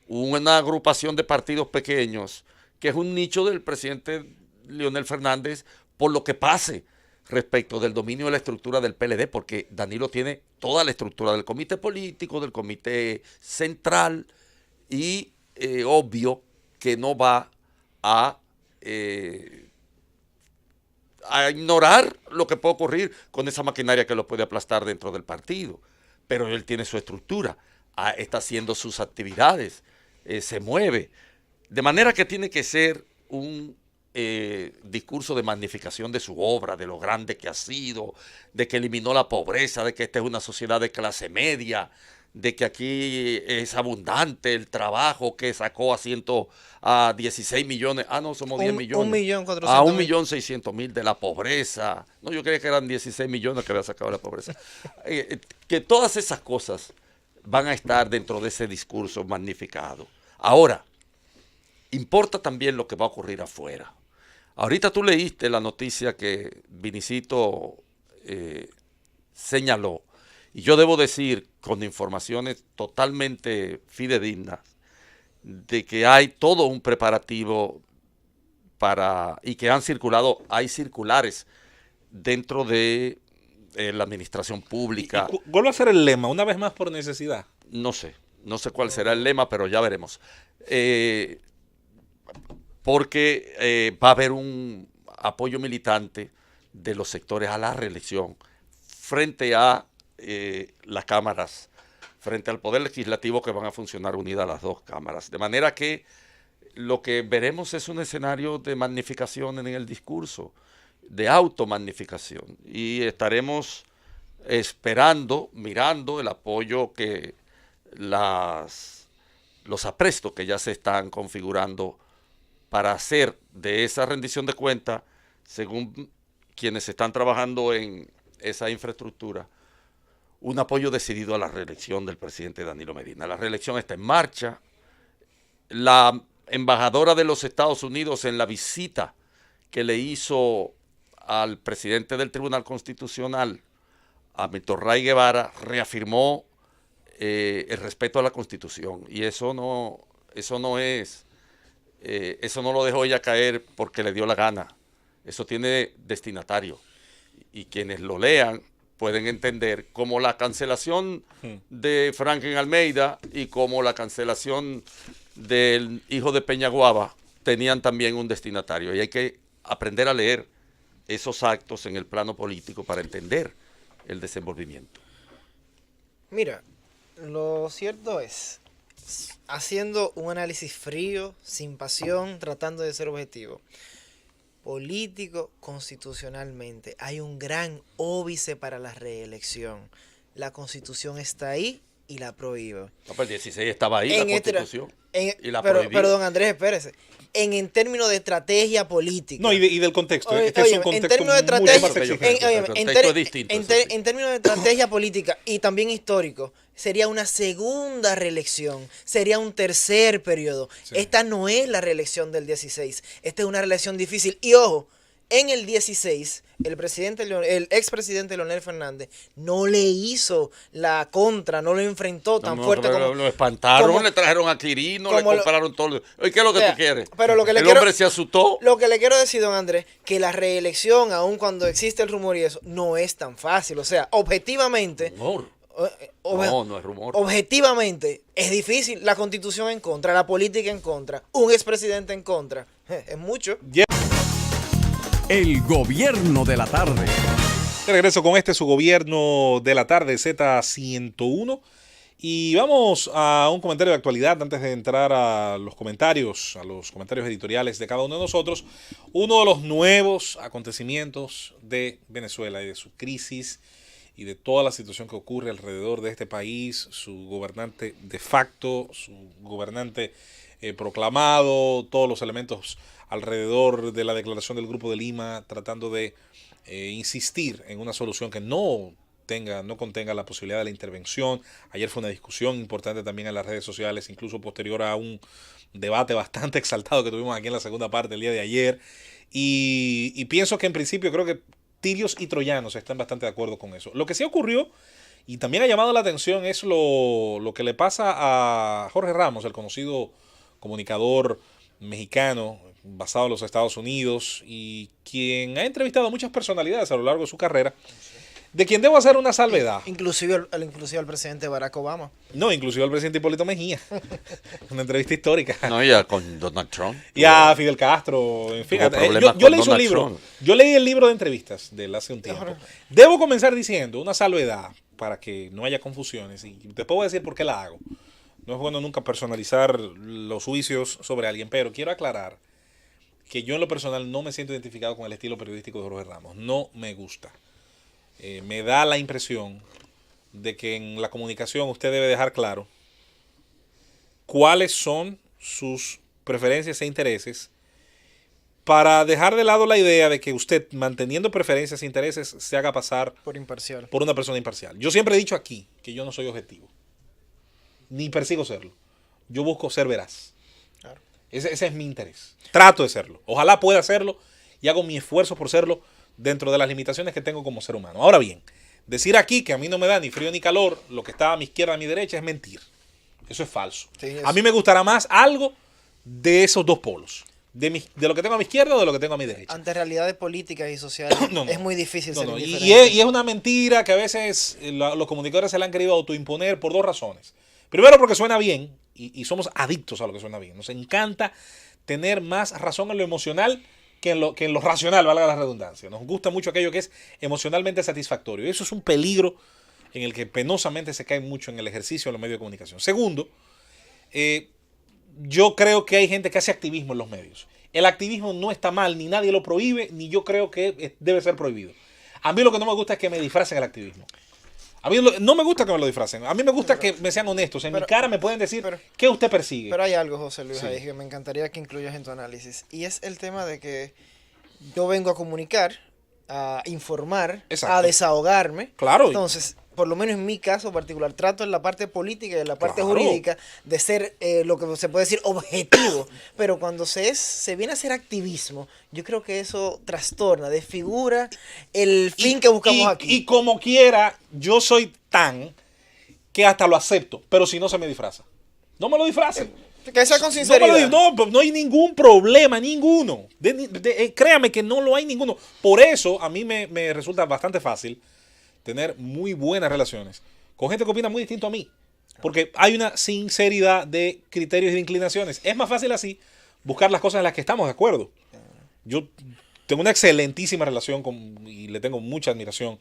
una agrupación de partidos pequeños, que es un nicho del presidente Leonel Fernández, por lo que pase respecto del dominio de la estructura del PLD, porque Danilo tiene toda la estructura del comité político, del comité central, y obvio que no va a ignorar lo que puede ocurrir con esa maquinaria que lo puede aplastar dentro del partido. Pero él tiene su estructura, está haciendo sus actividades, se mueve. De manera que tiene que ser un discurso de magnificación de su obra, de lo grande que ha sido, de que eliminó la pobreza, de que esta es una sociedad de clase media, de que aquí es abundante el trabajo, que sacó a 16 millones, no, somos 10 millones. 1.400.000. A 1.600.000 de la pobreza. No, yo creía que eran 16 millones que había sacado la pobreza. Que todas esas cosas van a estar dentro de ese discurso magnificado. Ahora, importa también lo que va a ocurrir afuera. Ahorita tú leíste la noticia que Vinicito señaló, y yo debo decir, con informaciones totalmente fidedignas, de que hay todo un preparativo y que han circulado, hay circulares dentro de la administración pública. Vuelvo a hacer el lema, una vez más por necesidad. No sé cuál será el lema, pero ya veremos. Porque va a haber un apoyo militante de los sectores a la reelección frente a las cámaras, frente al Poder Legislativo, que van a funcionar unidas las dos cámaras. De manera que lo que veremos es un escenario de magnificación en el discurso, de automagnificación. Y estaremos esperando, mirando el apoyo que los aprestos que ya se están configurando para hacer de esa rendición de cuentas, según quienes están trabajando en esa infraestructura, un apoyo decidido a la reelección del presidente Danilo Medina. La reelección está en marcha. La embajadora de los Estados Unidos, en la visita que le hizo al presidente del Tribunal Constitucional, a Milton Ray Guevara, reafirmó el respeto a la Constitución. Y eso no lo dejó ella caer porque le dio la gana. Eso tiene destinatario. Y quienes lo lean pueden entender como la cancelación de Franklin Almeida y como la cancelación del hijo de Peñaguaba tenían también un destinatario. Y hay que aprender a leer esos actos en el plano político para entender el desenvolvimiento. Mira, lo cierto es, haciendo un análisis frío, sin pasión, tratando de ser objetivo, político, constitucionalmente, hay un gran óbice para la reelección. La Constitución está ahí y la prohíbe. No, pero el 16 estaba ahí, la Constitución, y la prohibió. Pero don Andrés, espérese. En términos de estrategia política. No, y del contexto. Oye, Este es un contexto en términos de mucho estrategia, más exigente. en términos de estrategia política y también histórico, sería una segunda reelección, sería un tercer periodo. Sí. Esta no es la reelección del 16, esta es una reelección difícil. Y ojo, en el 16, el expresidente Leonel Fernández no le hizo la contra, no lo enfrentó tan fuerte como... Lo espantaron, le trajeron a Quirino, le compraron todo. ¿Qué es lo que tú quieres? Pero hombre se asustó. Lo que le quiero decir, don Andrés, que la reelección, aun cuando existe el rumor y eso, no es tan fácil. O sea, objetivamente... No es rumor. Objetivamente, es difícil. La Constitución en contra, la política en contra, un expresidente en contra. Es mucho. El gobierno de la tarde. De regreso con su gobierno de la tarde, Z101. Y vamos a un comentario de actualidad antes de entrar a los comentarios editoriales de cada uno de nosotros. Uno de los nuevos acontecimientos de Venezuela y de su crisis y de toda la situación que ocurre alrededor de este país, su gobernante de facto, su gobernante proclamado, todos los elementos alrededor de la declaración del Grupo de Lima, tratando de insistir en una solución que no contenga la posibilidad de la intervención. Ayer fue una discusión importante también en las redes sociales, incluso posterior a un debate bastante exaltado que tuvimos aquí en la segunda parte el día de ayer. Y pienso que en principio creo que tirios y troyanos están bastante de acuerdo con eso. Lo que sí ocurrió, Y también ha llamado la atención es lo que le pasa a Jorge Ramos, el conocido comunicador mexicano basado en los Estados Unidos y quien ha entrevistado a muchas personalidades a lo largo de su carrera, de quien debo hacer una salvedad. Inclusive al presidente Barack Obama. No, inclusive al presidente Hipólito Mejía. Una entrevista histórica. No, ya con Donald Trump. Y a Fidel Castro, en fin. Yo leí su libro. Yo leí el libro de entrevistas de él hace un tiempo. Debo comenzar diciendo una salvedad para que no haya confusiones. Y después voy a decir por qué la hago. No es bueno nunca personalizar los juicios sobre alguien, pero quiero aclarar que yo en lo personal no me siento identificado con el estilo periodístico de Jorge Ramos. No me gusta. Me da la impresión de que en la comunicación usted debe dejar claro cuáles son sus preferencias e intereses para dejar de lado la idea de que usted, manteniendo preferencias e intereses, se haga pasar por una persona imparcial. Yo siempre he dicho aquí que yo no soy objetivo, ni persigo serlo. Yo busco ser veraz. Claro. Ese es mi interés. Trato de serlo. Ojalá pueda hacerlo y hago mi esfuerzo por serlo dentro de las limitaciones que tengo como ser humano. Ahora bien, decir aquí que a mí no me da ni frío ni calor, lo que está a mi izquierda, a mi derecha, es mentir. Eso es falso. Sí, a mí me gustará más algo de esos dos polos. De lo que tengo a mi izquierda o de lo que tengo a mi derecha. Ante realidades políticas y sociales es muy difícil ser indiferente. Y es una mentira que a veces los comunicadores se la han querido autoimponer por dos razones. Primero porque suena bien y somos adictos a lo que suena bien. Nos encanta tener más razón en lo emocional que en lo racional, valga la redundancia. Nos gusta mucho aquello que es emocionalmente satisfactorio. Y eso es un peligro en el que penosamente se cae mucho en el ejercicio de los medios de comunicación. Segundo, yo creo que hay gente que hace activismo en los medios. El activismo no está mal, ni nadie lo prohíbe, ni yo creo que debe ser prohibido. A mí lo que no me gusta es que me disfracen el activismo. A mí no me gusta que me lo disfracen. A mí me gusta que me sean honestos. En mi cara me pueden decir qué usted persigue. Pero hay algo, José Luis, ahí que me encantaría que incluyas en tu análisis. Y es el tema de que yo vengo a comunicar, a informar, a desahogarme. Claro. Entonces, por lo menos en mi caso particular, trato en la parte política y en la parte jurídica de ser lo que se puede decir objetivo. Pero cuando se viene a hacer activismo, yo creo que eso trastorna, desfigura el fin que buscamos aquí. Y como quiera, yo soy tan que hasta lo acepto, pero si no se me disfraza. No me lo disfracen. Que sea con sinceridad. No hay ningún problema, ninguno. Créame que no lo hay ninguno. Por eso a mí me resulta bastante fácil tener muy buenas relaciones con gente que opina muy distinto a mí. Porque hay una sinceridad de criterios y de inclinaciones. Es más fácil así buscar las cosas en las que estamos de acuerdo. Yo tengo una excelentísima relación y le tengo mucha admiración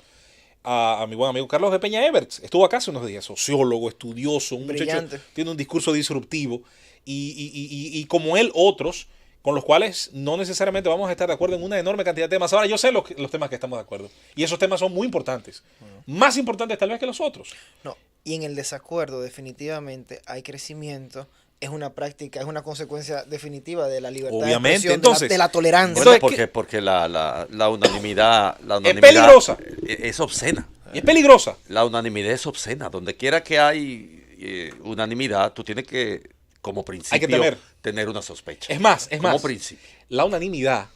a mi buen amigo Carlos de Peña Everts. Estuvo acá hace unos días, sociólogo, estudioso, un muchacho, tiene un discurso disruptivo y como él otros con los cuales no necesariamente vamos a estar de acuerdo en una enorme cantidad de temas. Ahora yo sé los temas que estamos de acuerdo y esos temas son muy importantes, más importantes tal vez que los otros. No, y en el desacuerdo definitivamente hay crecimiento. Es una práctica, es una consecuencia definitiva de la libertad de expresión, entonces, de la tolerancia. Bueno, porque la unanimidad es peligrosa. Es obscena. Y es peligrosa. La unanimidad es obscena. Donde quiera que hay unanimidad, tú tienes que, como principio, tener una sospecha. Es más, como principio. La unanimidad,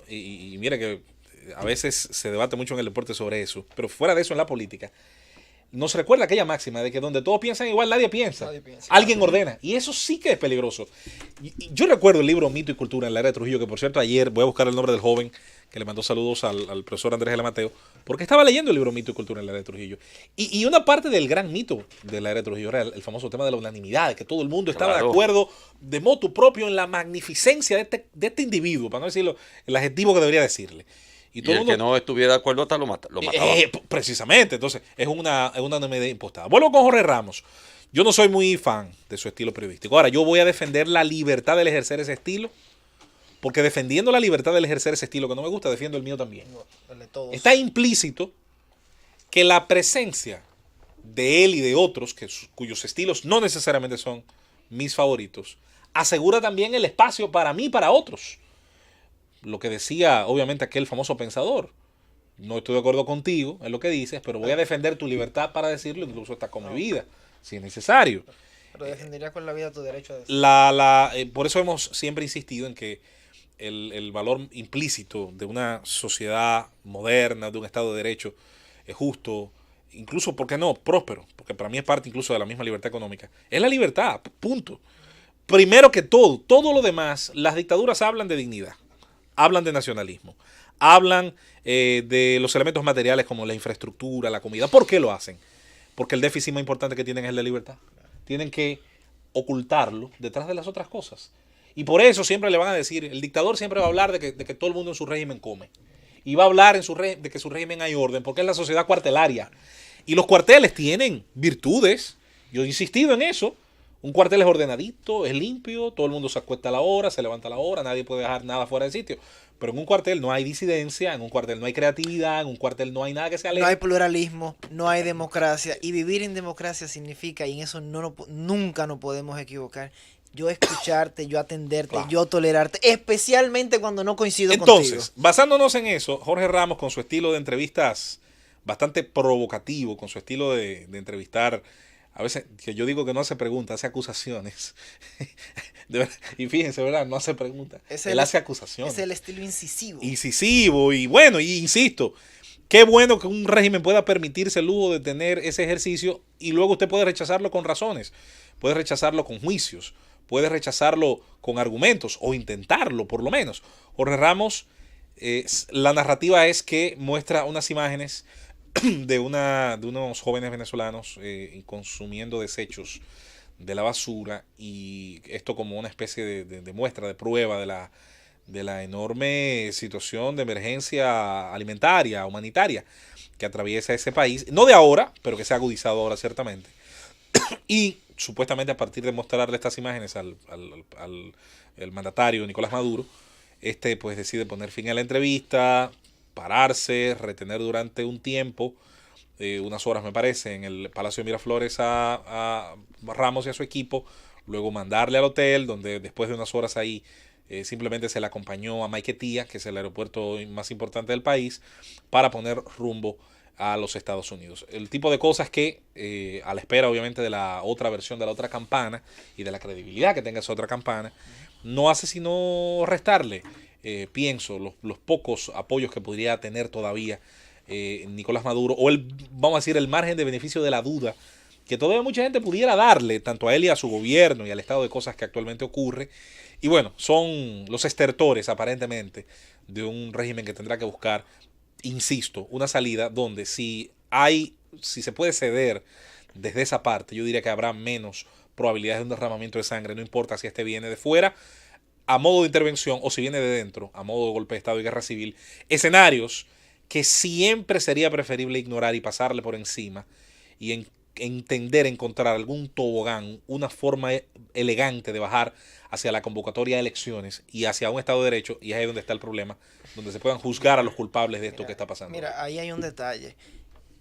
y mira que a veces se debate mucho en el deporte sobre eso, pero fuera de eso en la política, nos recuerda aquella máxima de que donde todos piensan igual, nadie piensa. Alguien ordena. Y eso sí que es peligroso. Yo recuerdo el libro Mito y Cultura en la era de Trujillo, que por cierto ayer voy a buscar el nombre del joven que le mandó saludos al profesor Andrés de la Mateo, porque estaba leyendo el libro Mito y Cultura en la era de Trujillo. Y una parte del gran mito de la era de Trujillo era el famoso tema de la unanimidad, de que todo el mundo estaba de acuerdo de motu propio en la magnificencia de este individuo, para no decirlo el adjetivo que debería decirle. Y el que no estuviera de acuerdo hasta lo mataba. Precisamente, entonces es una unanimidad impostada. Vuelvo con Jorge Ramos. Yo no soy muy fan de su estilo periodístico. Ahora, yo voy a defender la libertad del ejercer ese estilo, porque defendiendo la libertad del ejercer ese estilo que no me gusta, defiendo el mío también. Está implícito que la presencia de él y de otros, cuyos estilos no necesariamente son mis favoritos, asegura también el espacio para mí y para otros. Lo que decía, obviamente, aquel famoso pensador. No estoy de acuerdo contigo en lo que dices, pero voy a defender tu libertad para decirlo, incluso hasta con mi vida, si es necesario. Pero defendería con la vida tu derecho a decirlo. Por eso hemos siempre insistido en que el valor implícito de una sociedad moderna, de un Estado de Derecho justo, incluso, ¿por qué no? Próspero, porque para mí es parte incluso de la misma libertad económica. Es la libertad, punto. Primero que todo lo demás, las dictaduras hablan de dignidad, hablan de nacionalismo, hablan de los elementos materiales como la infraestructura, la comida. ¿Por qué lo hacen? Porque el déficit más importante que tienen es el de libertad. Tienen que ocultarlo detrás de las otras cosas. Y por eso siempre le van a decir, el dictador siempre va a hablar de que todo el mundo en su régimen come. Y va a hablar de que en su régimen hay orden, porque es la sociedad cuartelaria. Y los cuarteles tienen virtudes. Yo he insistido en eso. Un cuartel es ordenadito, es limpio, todo el mundo se acuesta a la hora, se levanta a la hora, nadie puede dejar nada fuera del sitio. Pero en un cuartel no hay disidencia, en un cuartel no hay creatividad, en un cuartel no hay nada que se aleje. No hay pluralismo, no hay democracia. Y vivir en democracia significa, y en eso nunca nos podemos equivocar, yo escucharte, yo atenderte, Claro. yo tolerarte, especialmente cuando no coincido Entonces, contigo. basándonos en eso, Jorge Ramos, con su estilo de entrevistas bastante provocativo, con su estilo de entrevistar, a veces que yo digo que no hace preguntas, hace acusaciones. De verdad, y fíjense, ¿verdad? No hace preguntas. Él hace acusaciones. Es el estilo incisivo. Incisivo y bueno, y insisto, qué bueno que un régimen pueda permitirse el lujo de tener ese ejercicio y luego usted puede rechazarlo con razones, puede rechazarlo con juicios, puede rechazarlo con argumentos o intentarlo por lo menos. Jorge Ramos, la narrativa es que muestra unas imágenes de unos jóvenes venezolanos consumiendo desechos de la basura, y esto como una especie de muestra, de prueba de la enorme situación de emergencia alimentaria, humanitaria que atraviesa ese país, no de ahora, pero que se ha agudizado ahora ciertamente. Y supuestamente a partir de mostrarle estas imágenes al el mandatario Nicolás Maduro, pues decide poner fin a la entrevista, pararse, retener durante un tiempo, unas horas me parece, en el Palacio de Miraflores a Ramos y a su equipo, luego mandarle al hotel, donde después de unas horas ahí simplemente se le acompañó a Maiquetía, que es el aeropuerto más importante del país, para poner rumbo a los Estados Unidos. El tipo de cosas que, a la espera obviamente de la otra versión de la otra campana y de la credibilidad que tenga esa otra campana, no hace sino restarle, pienso, los pocos apoyos que podría tener todavía Nicolás Maduro, o vamos a decir, el margen de beneficio de la duda que todavía mucha gente pudiera darle, tanto a él y a su gobierno y al estado de cosas que actualmente ocurre. Y bueno, son los estertores aparentemente de un régimen que tendrá que buscar, insisto, una salida donde si se puede ceder desde esa parte, yo diría que habrá menos probabilidades de un derramamiento de sangre, no importa si este viene de fuera a modo de intervención o si viene de dentro a modo de golpe de Estado y guerra civil, escenarios que siempre sería preferible ignorar y pasarle por encima y encontrar algún tobogán, una forma elegante de bajar hacia la convocatoria de elecciones y hacia un Estado de Derecho, y es ahí donde está el problema, donde se puedan juzgar a los culpables de esto que está pasando. Mira, ahí hay un detalle.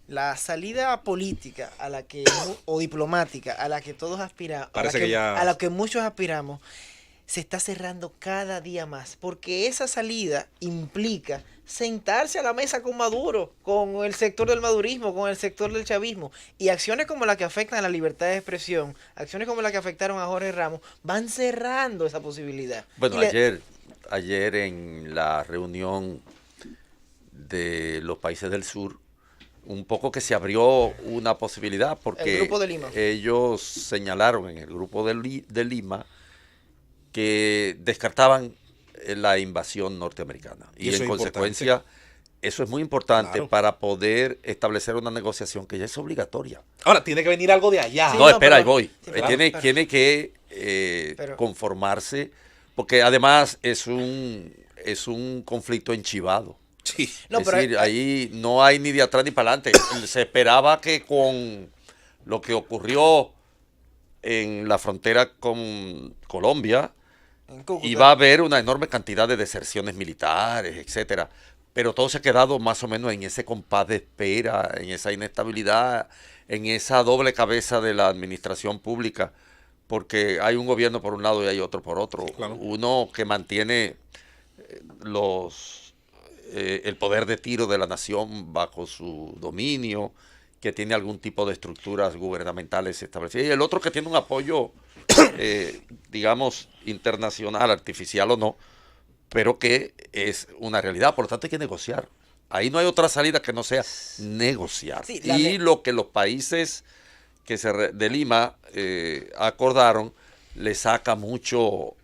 La salida política a la que o diplomática a la que todos aspiramos, a la que muchos aspiramos, se está cerrando cada día más, porque esa salida implica sentarse a la mesa con Maduro, con el sector del madurismo, con el sector del chavismo, y acciones como la que afectan a la libertad de expresión, acciones como la que afectaron a Jorge Ramos, van cerrando esa posibilidad. Bueno, ayer en la reunión de los países del sur, un poco que se abrió una posibilidad, porque el Grupo de Lima. Ellos señalaron en el Grupo de Lima que descartaban la invasión norteamericana. Y en consecuencia, eso es muy importante para poder establecer una negociación que ya es obligatoria. Ahora, tiene que venir algo de allá. Sí, no, espera, ahí voy. Sí, tiene que conformarse, porque además es un conflicto enchivado. Sí. No, es decir, ahí no hay ni de atrás ni para adelante. Se esperaba que con lo que ocurrió en la frontera con Colombia, iba a haber una enorme cantidad de deserciones militares, etcétera. Pero todo se ha quedado más o menos en ese compás de espera, en esa inestabilidad, en esa doble cabeza de la administración pública, porque hay un gobierno por un lado y hay otro por otro. Claro. Uno que mantiene el poder de tiro de la nación bajo su dominio, que tiene algún tipo de estructuras gubernamentales establecidas, y el otro que tiene un apoyo digamos, internacional, artificial o no, pero que es una realidad. Por lo tanto, hay que negociar. Ahí no hay otra salida que no sea negociar. Sí, y lo que los países que de Lima acordaron le saca mucho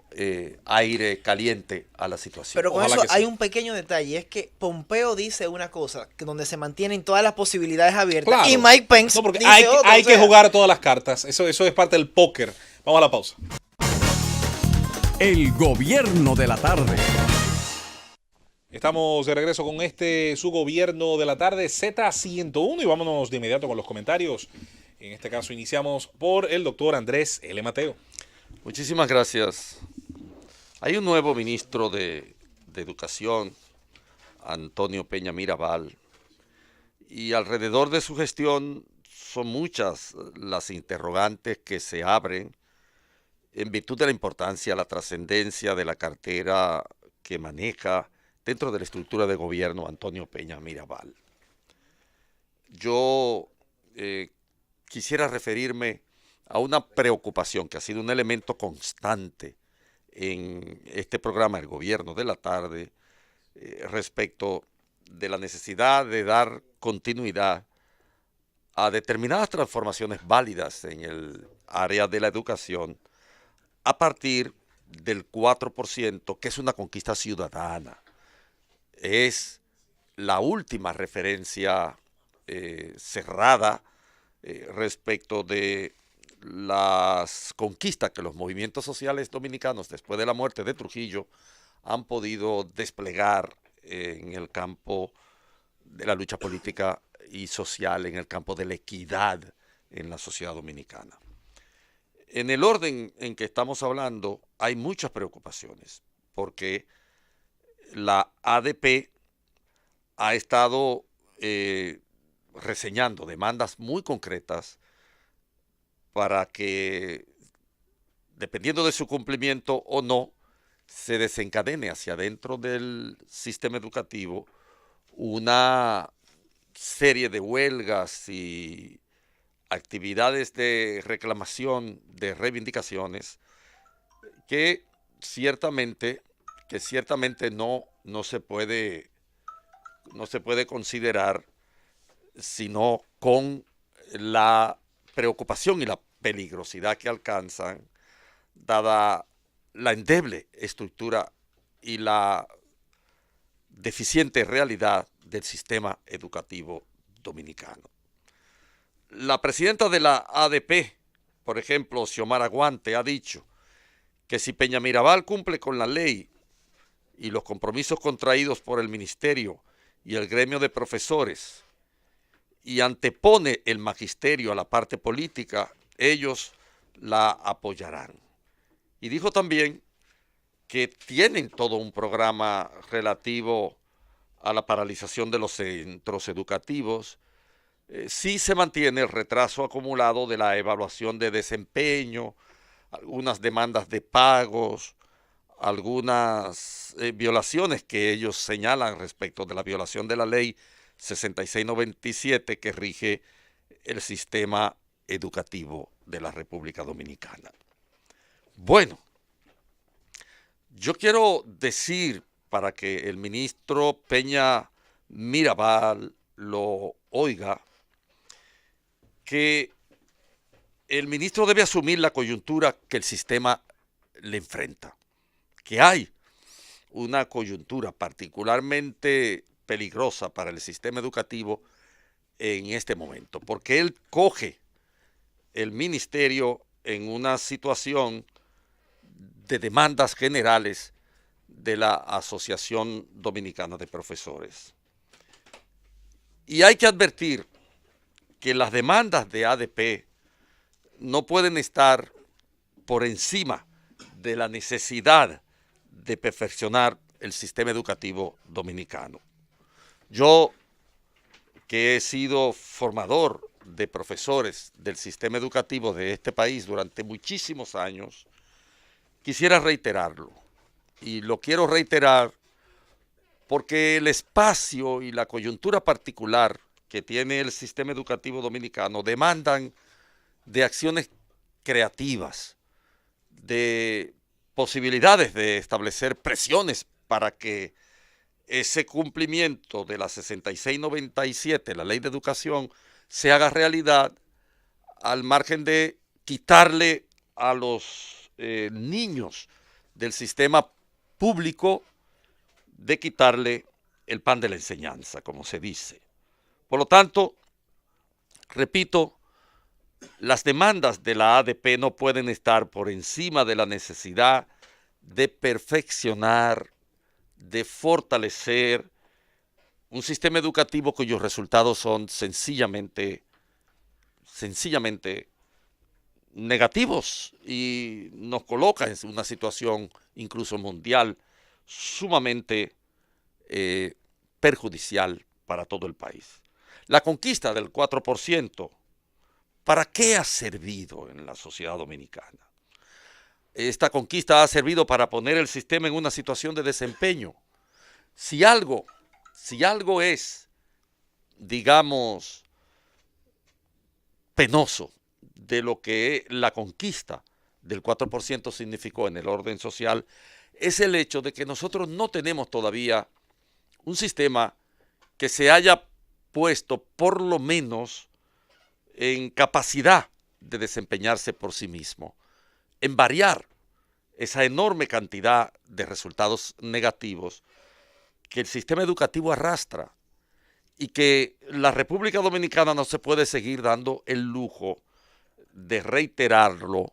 aire caliente a la situación. Pero con Ojalá eso que sí. hay un pequeño detalle, es que Pompeo dice una cosa, que donde se mantienen todas las posibilidades abiertas, Claro. y Mike Pence No, porque dice hay, otra, hay o sea, que jugar todas las cartas. Eso es parte del póker. Vamos a la pausa. El gobierno de la tarde. Estamos de regreso con su gobierno de la tarde Z101 y vámonos de inmediato con los comentarios. En este caso iniciamos por el doctor Andrés L. Mateo. Muchísimas gracias. Hay un nuevo ministro de Educación, Antonio Peña Mirabal, y alrededor de su gestión son muchas las interrogantes que se abren en virtud de la importancia, la trascendencia de la cartera que maneja dentro de la estructura de gobierno Antonio Peña Mirabal. Yo quisiera referirme a una preocupación que ha sido un elemento constante en este programa El Gobierno de la Tarde respecto de la necesidad de dar continuidad a determinadas transformaciones válidas en el área de la educación a partir del 4%, que es una conquista ciudadana. Es la última referencia cerrada respecto de las conquistas que los movimientos sociales dominicanos después de la muerte de Trujillo han podido desplegar en el campo de la lucha política y social, en el campo de la equidad en la sociedad dominicana. En el orden en que estamos hablando hay muchas preocupaciones porque la ADP ha estado reseñando demandas muy concretas para que, dependiendo de su cumplimiento o no, se desencadene hacia adentro del sistema educativo una serie de huelgas y actividades de reclamación, de reivindicaciones, que ciertamente no se puede considerar sino con la preocupación y la peligrosidad que alcanzan, dada la endeble estructura y la deficiente realidad del sistema educativo dominicano. La presidenta de la ADP, por ejemplo, Xiomara Guante, ha dicho que si Peña Mirabal cumple con la ley y los compromisos contraídos por el ministerio y el gremio de profesores y antepone el magisterio a la parte política, ellos la apoyarán. Y dijo también que tienen todo un programa relativo a la paralización de los centros educativos, si se mantiene el retraso acumulado de la evaluación de desempeño, algunas demandas de pagos, algunas violaciones que ellos señalan respecto de la violación de la ley 6697 que rige el sistema educativo de la República Dominicana. Bueno, yo quiero decir, para que el ministro Peña Mirabal lo oiga, que el ministro debe asumir la coyuntura que el sistema le enfrenta, que hay una coyuntura particularmente peligrosa para el sistema educativo en este momento, porque él coge el ministerio en una situación de demandas generales de la Asociación Dominicana de Profesores. Y hay que advertir que las demandas de ADP no pueden estar por encima de la necesidad de perfeccionar el sistema educativo dominicano. Yo, que he sido formador de profesores del sistema educativo de este país durante muchísimos años, quisiera reiterarlo. Y lo quiero reiterar porque el espacio y la coyuntura particular que tiene el sistema educativo dominicano demandan de acciones creativas, de posibilidades de establecer presiones para que ese cumplimiento de la 6697, la Ley de Educación, se haga realidad al margen de quitarle a los niños del sistema público, de quitarle el pan de la enseñanza, como se dice. Por lo tanto, repito, las demandas de la ADP no pueden estar por encima de la necesidad de perfeccionar, de fortalecer un sistema educativo cuyos resultados son sencillamente negativos y nos coloca en una situación incluso mundial sumamente perjudicial para todo el país. La conquista del 4%, ¿para qué ha servido en la sociedad dominicana? Esta conquista ha servido para poner el sistema en una situación de desempeño. Si algo es, digamos, penoso de lo que la conquista del 4% significó en el orden social, es el hecho de que nosotros no tenemos todavía un sistema que se haya puesto por lo menos en capacidad de desempeñarse por sí mismo, en variar esa enorme cantidad de resultados negativos que el sistema educativo arrastra y que la República Dominicana no se puede seguir dando el lujo de reiterarlo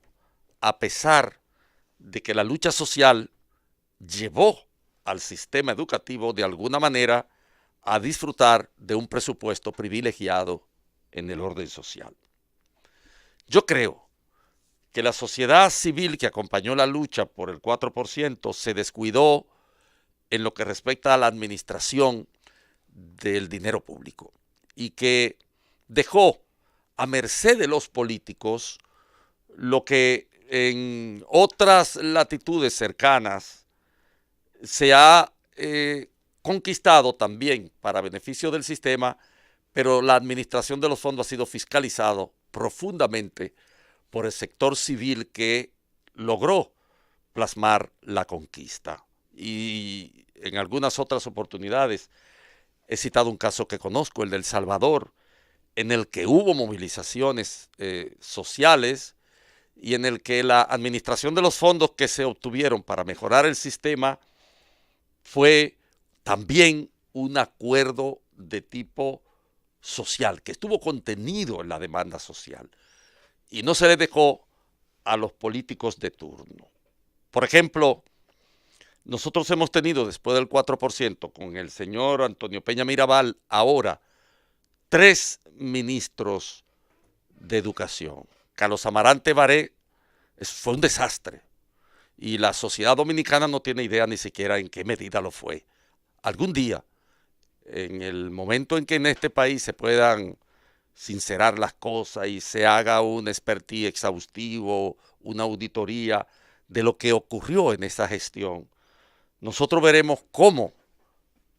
a pesar de que la lucha social llevó al sistema educativo de alguna manera a disfrutar de un presupuesto privilegiado en el orden social. Yo creo que la sociedad civil que acompañó la lucha por el 4% se descuidó en lo que respecta a la administración del dinero público y que dejó a merced de los políticos lo que en otras latitudes cercanas se ha conquistado también para beneficio del sistema, pero la administración de los fondos ha sido fiscalizado profundamente por el sector civil que logró plasmar la conquista. Y en algunas otras oportunidades he citado un caso que conozco, el de El Salvador, en el que hubo movilizaciones sociales y en el que la administración de los fondos que se obtuvieron para mejorar el sistema fue también un acuerdo de tipo social, que estuvo contenido en la demanda social y no se le dejó a los políticos de turno. Por ejemplo, nosotros hemos tenido después del 4% con el señor Antonio Peña Mirabal ahora 3 ministros de educación. Carlos Amarante Baré fue un desastre y la sociedad dominicana no tiene idea ni siquiera en qué medida lo fue. Algún día, en el momento en que en este país se puedan sincerar las cosas y se haga un expertise exhaustivo, una auditoría de lo que ocurrió en esa gestión, nosotros veremos cómo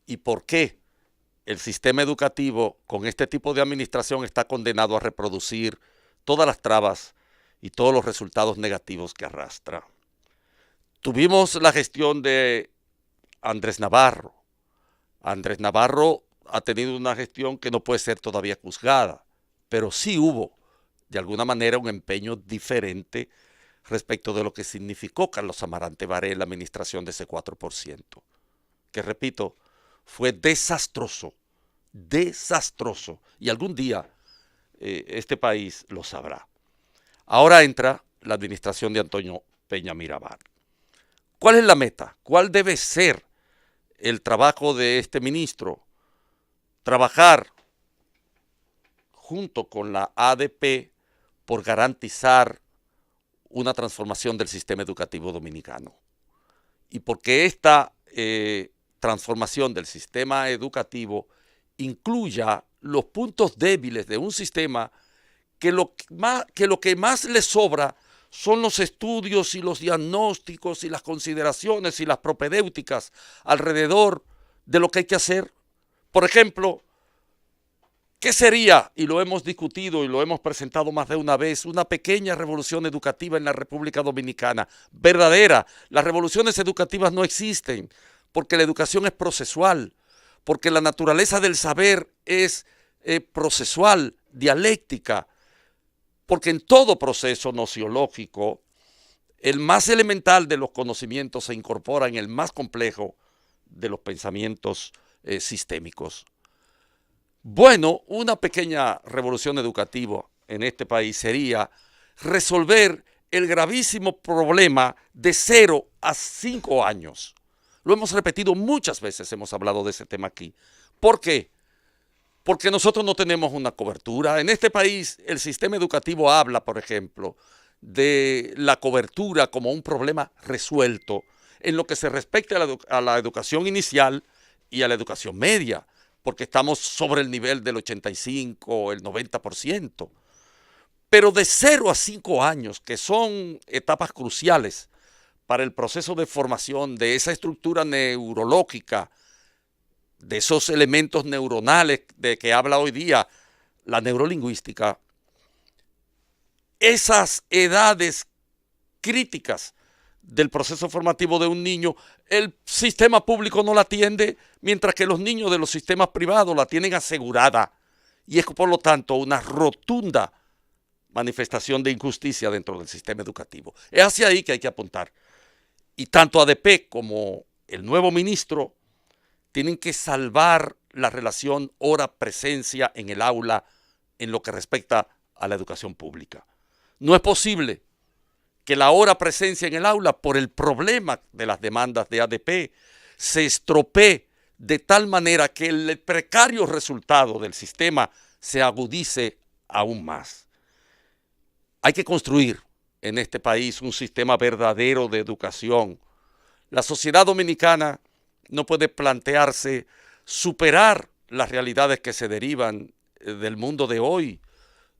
y por qué el sistema educativo con este tipo de administración está condenado a reproducir todas las trabas y todos los resultados negativos que arrastra. Tuvimos la gestión de Andrés Navarro. Andrés Navarro ha tenido una gestión que no puede ser todavía juzgada, pero sí hubo, de alguna manera, un empeño diferente respecto de lo que significó Carlos Amarante Baré en la administración de ese 4%, que repito, fue desastroso, y algún día este país lo sabrá. Ahora entra la administración de Antonio Peña Mirabal. ¿Cuál es la meta? ¿Cuál debe ser el trabajo de este ministro? Trabajar junto con la ADP por garantizar una transformación del sistema educativo dominicano. Y porque esta transformación del sistema educativo incluya los puntos débiles de un sistema que lo que más le sobra son los estudios y los diagnósticos y las consideraciones y las propedéuticas alrededor de lo que hay que hacer. Por ejemplo, ¿qué sería, y lo hemos discutido y lo hemos presentado más de una vez, una pequeña revolución educativa en la República Dominicana? Verdadera. Las revoluciones educativas no existen porque la educación es procesual, porque la naturaleza del saber es procesual, dialéctica, porque en todo proceso nociológico, el más elemental de los conocimientos se incorpora en el más complejo de los pensamientos sistémicos. Bueno, una pequeña revolución educativa en este país sería resolver el gravísimo problema de 0 a 5 años. Lo hemos repetido muchas veces, hemos hablado de ese tema aquí. ¿Por qué? Porque nosotros no tenemos una cobertura. En este país el sistema educativo habla, por ejemplo, de la cobertura como un problema resuelto en lo que se respecta a la educación inicial y a la educación media, porque estamos sobre el nivel del 85, el 90%. Pero de 0 a 5 años, que son etapas cruciales para el proceso de formación de esa estructura neurológica, de esos elementos neuronales de que habla hoy día la neurolingüística, esas edades críticas del proceso formativo de un niño, el sistema público no la atiende, mientras que los niños de los sistemas privados la tienen asegurada. Y es por lo tanto una rotunda manifestación de injusticia dentro del sistema educativo. Es hacia ahí que hay que apuntar. Y tanto ADP como el nuevo ministro tienen que salvar la relación hora-presencia en el aula en lo que respecta a la educación pública. No es posible que la hora presencia en el aula, por el problema de las demandas de ADP, se estropee de tal manera que el precario resultado del sistema se agudice aún más. Hay que construir en este país un sistema verdadero de educación. La sociedad dominicana no puede plantearse superar las realidades que se derivan del mundo de hoy,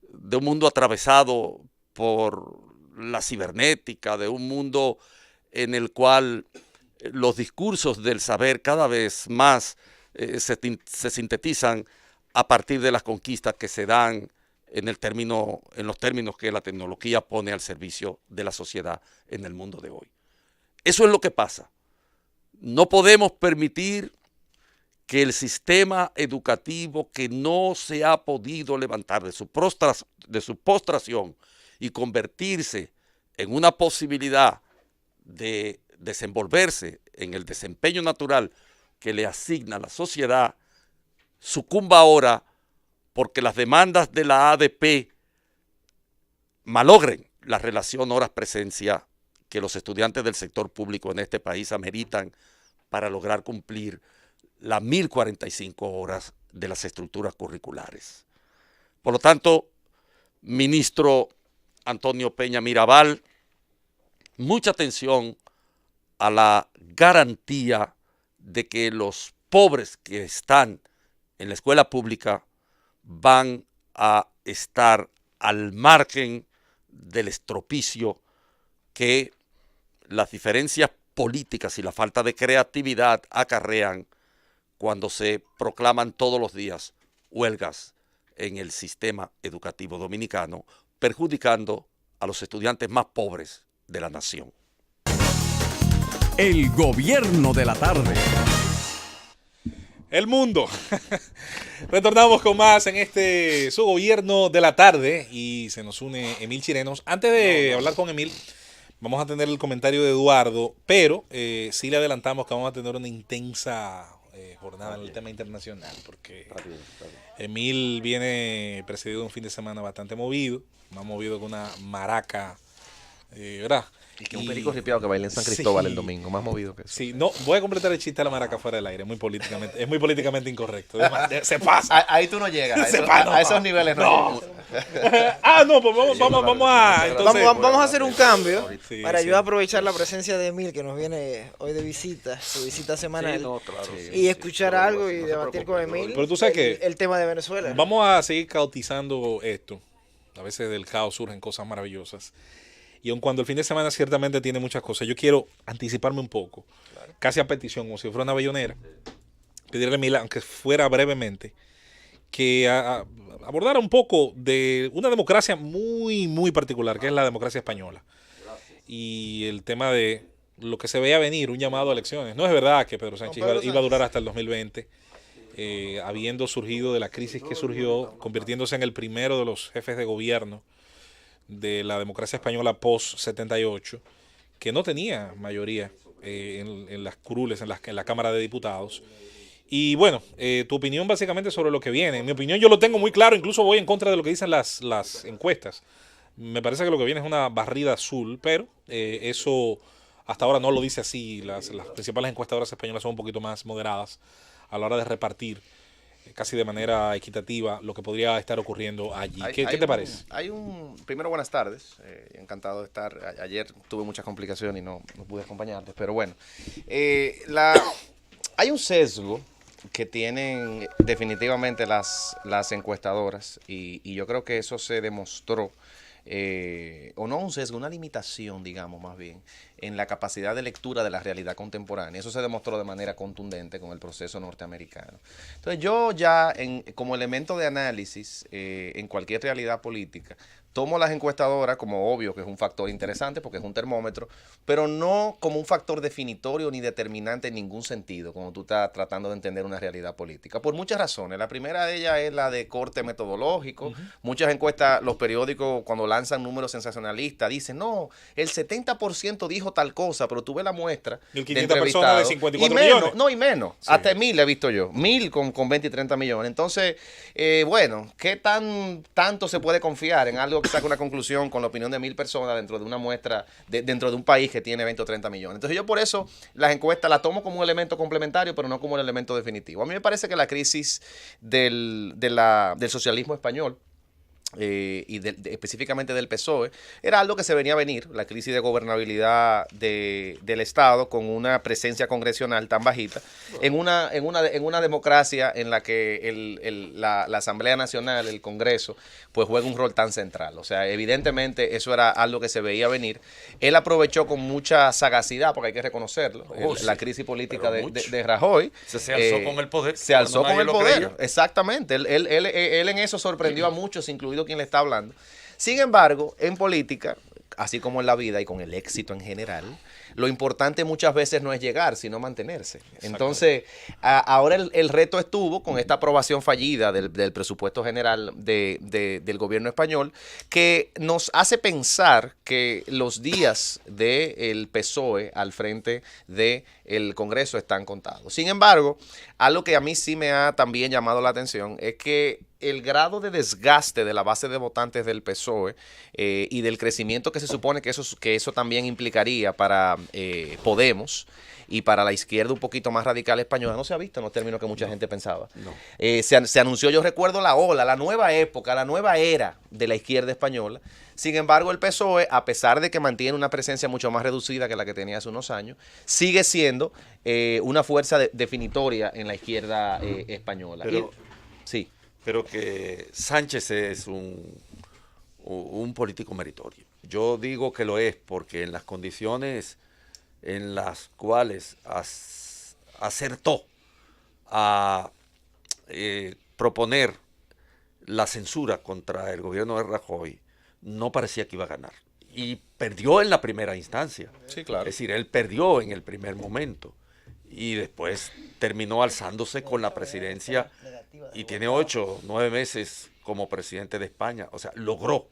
de un mundo atravesado por la cibernética, de un mundo en el cual los discursos del saber cada vez más se sintetizan a partir de las conquistas que se dan en los términos que la tecnología pone al servicio de la sociedad en el mundo de hoy. Eso es lo que pasa. No podemos permitir que el sistema educativo que no se ha podido levantar de su postración y convertirse en una posibilidad de desenvolverse en el desempeño natural que le asigna la sociedad, sucumba ahora porque las demandas de la ADP malogren la relación horas-presencia que los estudiantes del sector público en este país ameritan para lograr cumplir las 1045 horas de las estructuras curriculares. Por lo tanto, ministro Antonio Peña Mirabal, mucha atención a la garantía de que los pobres que están en la escuela pública van a estar al margen del estropicio que las diferencias políticas y la falta de creatividad acarrean cuando se proclaman todos los días huelgas en el sistema educativo dominicano, perjudicando a los estudiantes más pobres de la nación. El gobierno de la tarde. El mundo. Retornamos con más en su gobierno de la tarde y se nos une Emil Chirenos. Antes de hablar con Emil, vamos a tener el comentario de Eduardo, pero sí le adelantamos que vamos a tener una intensa jornada en el tema internacional, porque está bien. Emil viene precedido de un fin de semana bastante movido, más movido que una maraca, ¿verdad? Y que un perico ripiado que baila en San Cristóbal el domingo, más movido que eso. Sí, no, voy a completar el chiste de la maraca fuera del aire, es muy políticamente incorrecto. Se pasa. Ahí tú no llegas, a esos niveles no. No, pues vamos a hacer un cambio sí, para sí. yo aprovechar la presencia de Emil, que nos viene hoy de visita, su visita semanal, y escuchar algo y debatir con Emil. Pero tú sabes que el tema de Venezuela. Vamos a seguir caotizando esto. A veces del caos surgen cosas maravillosas. Y aun cuando el fin de semana ciertamente tiene muchas cosas, yo quiero anticiparme un poco, casi a petición, como si fuera una bellonera, pedirle a Emil, aunque fuera brevemente, que abordara un poco de una democracia muy, muy particular, que es la democracia española. Y el tema de lo que se veía venir, un llamado a elecciones. No es verdad que Pedro Sánchez Pedro iba a durar hasta el 2020, habiendo surgido de la crisis que surgió, convirtiéndose en el primero de los jefes de gobierno de la democracia española post-78, que no tenía mayoría en las curules, en la Cámara de Diputados. Y bueno, tu opinión básicamente sobre lo que viene. En mi opinión yo lo tengo muy claro, incluso voy en contra de lo que dicen las encuestas. Me parece que lo que viene es una barrida azul, pero eso hasta ahora no lo dice así. Las principales encuestadoras españolas son un poquito más moderadas a la hora de repartir casi de manera equitativa lo que podría estar ocurriendo allí. ¿Qué te parece? Primero, buenas tardes. Encantado de estar. Ayer tuve muchas complicaciones y no pude acompañarte, pero bueno. Hay un sesgo que tienen definitivamente las encuestadoras y yo creo que eso se demostró, o no un sesgo, una limitación, digamos, más bien, en la capacidad de lectura de la realidad contemporánea. Eso se demostró de manera contundente con el proceso norteamericano. Entonces yo ya, como elemento de análisis en cualquier realidad política, tomo las encuestadoras como obvio que es un factor interesante porque es un termómetro, pero no como un factor definitorio ni determinante en ningún sentido cuando tú estás tratando de entender una realidad política. Por muchas razones. La primera de ellas es la de corte metodológico. Muchas encuestas, los periódicos cuando lanzan números sensacionalistas dicen, no, el 70% dijo tal cosa, pero tú ves la muestra 1.500 de personas de 54 menos, millones. No, y menos. Sí. Hasta 1.000 he visto yo. 1.000 con 20 y 30 millones. Entonces, bueno, ¿qué tanto se puede confiar en algo que saca una conclusión con la opinión de 1.000 personas dentro de una muestra, dentro de un país que tiene 20 o 30 millones? Entonces yo por eso las encuestas las tomo como un elemento complementario, pero no como un elemento definitivo. A mí me parece que la crisis del socialismo español, y específicamente del PSOE, era algo que se venía a venir, la crisis de gobernabilidad del Estado con una presencia congresional tan bajita, en una democracia en la que la Asamblea Nacional, el Congreso, pues juega un rol tan central. O sea, evidentemente eso era algo que se veía venir. Él aprovechó con mucha sagacidad, porque hay que reconocerlo, la crisis política de Rajoy. Se alzó con el poder. Se alzó con el poder, creía. exactamente. Él en eso sorprendió a muchos, incluido quien le está hablando. Sin embargo, en política, así como en la vida y con el éxito en general, lo importante muchas veces no es llegar, sino mantenerse. Entonces, ahora el reto estuvo con esta aprobación fallida del presupuesto general del gobierno español, que nos hace pensar que los días del PSOE al frente del Congreso están contados. Sin embargo, algo que a mí sí me ha también llamado la atención es que el grado de desgaste de la base de votantes del PSOE y del crecimiento que se supone que eso también implicaría para Podemos y para la izquierda un poquito más radical española, no se ha visto en los términos que mucha gente pensaba. No. Se anunció, yo recuerdo la ola, la nueva época, la nueva era de la izquierda española. Sin embargo, el PSOE, a pesar de que mantiene una presencia mucho más reducida que la que tenía hace unos años, sigue siendo una fuerza definitoria en la izquierda española. Sí. Pero que Sánchez es un político meritorio. Yo digo que lo es porque en las condiciones en las cuales acertó a proponer la censura contra el gobierno de Rajoy, no parecía que iba a ganar. Y perdió en la primera instancia. Sí, claro. Es decir, él perdió en el primer momento. Y después terminó alzándose con la presidencia y tiene 8, 9 meses como presidente de España. O sea, logró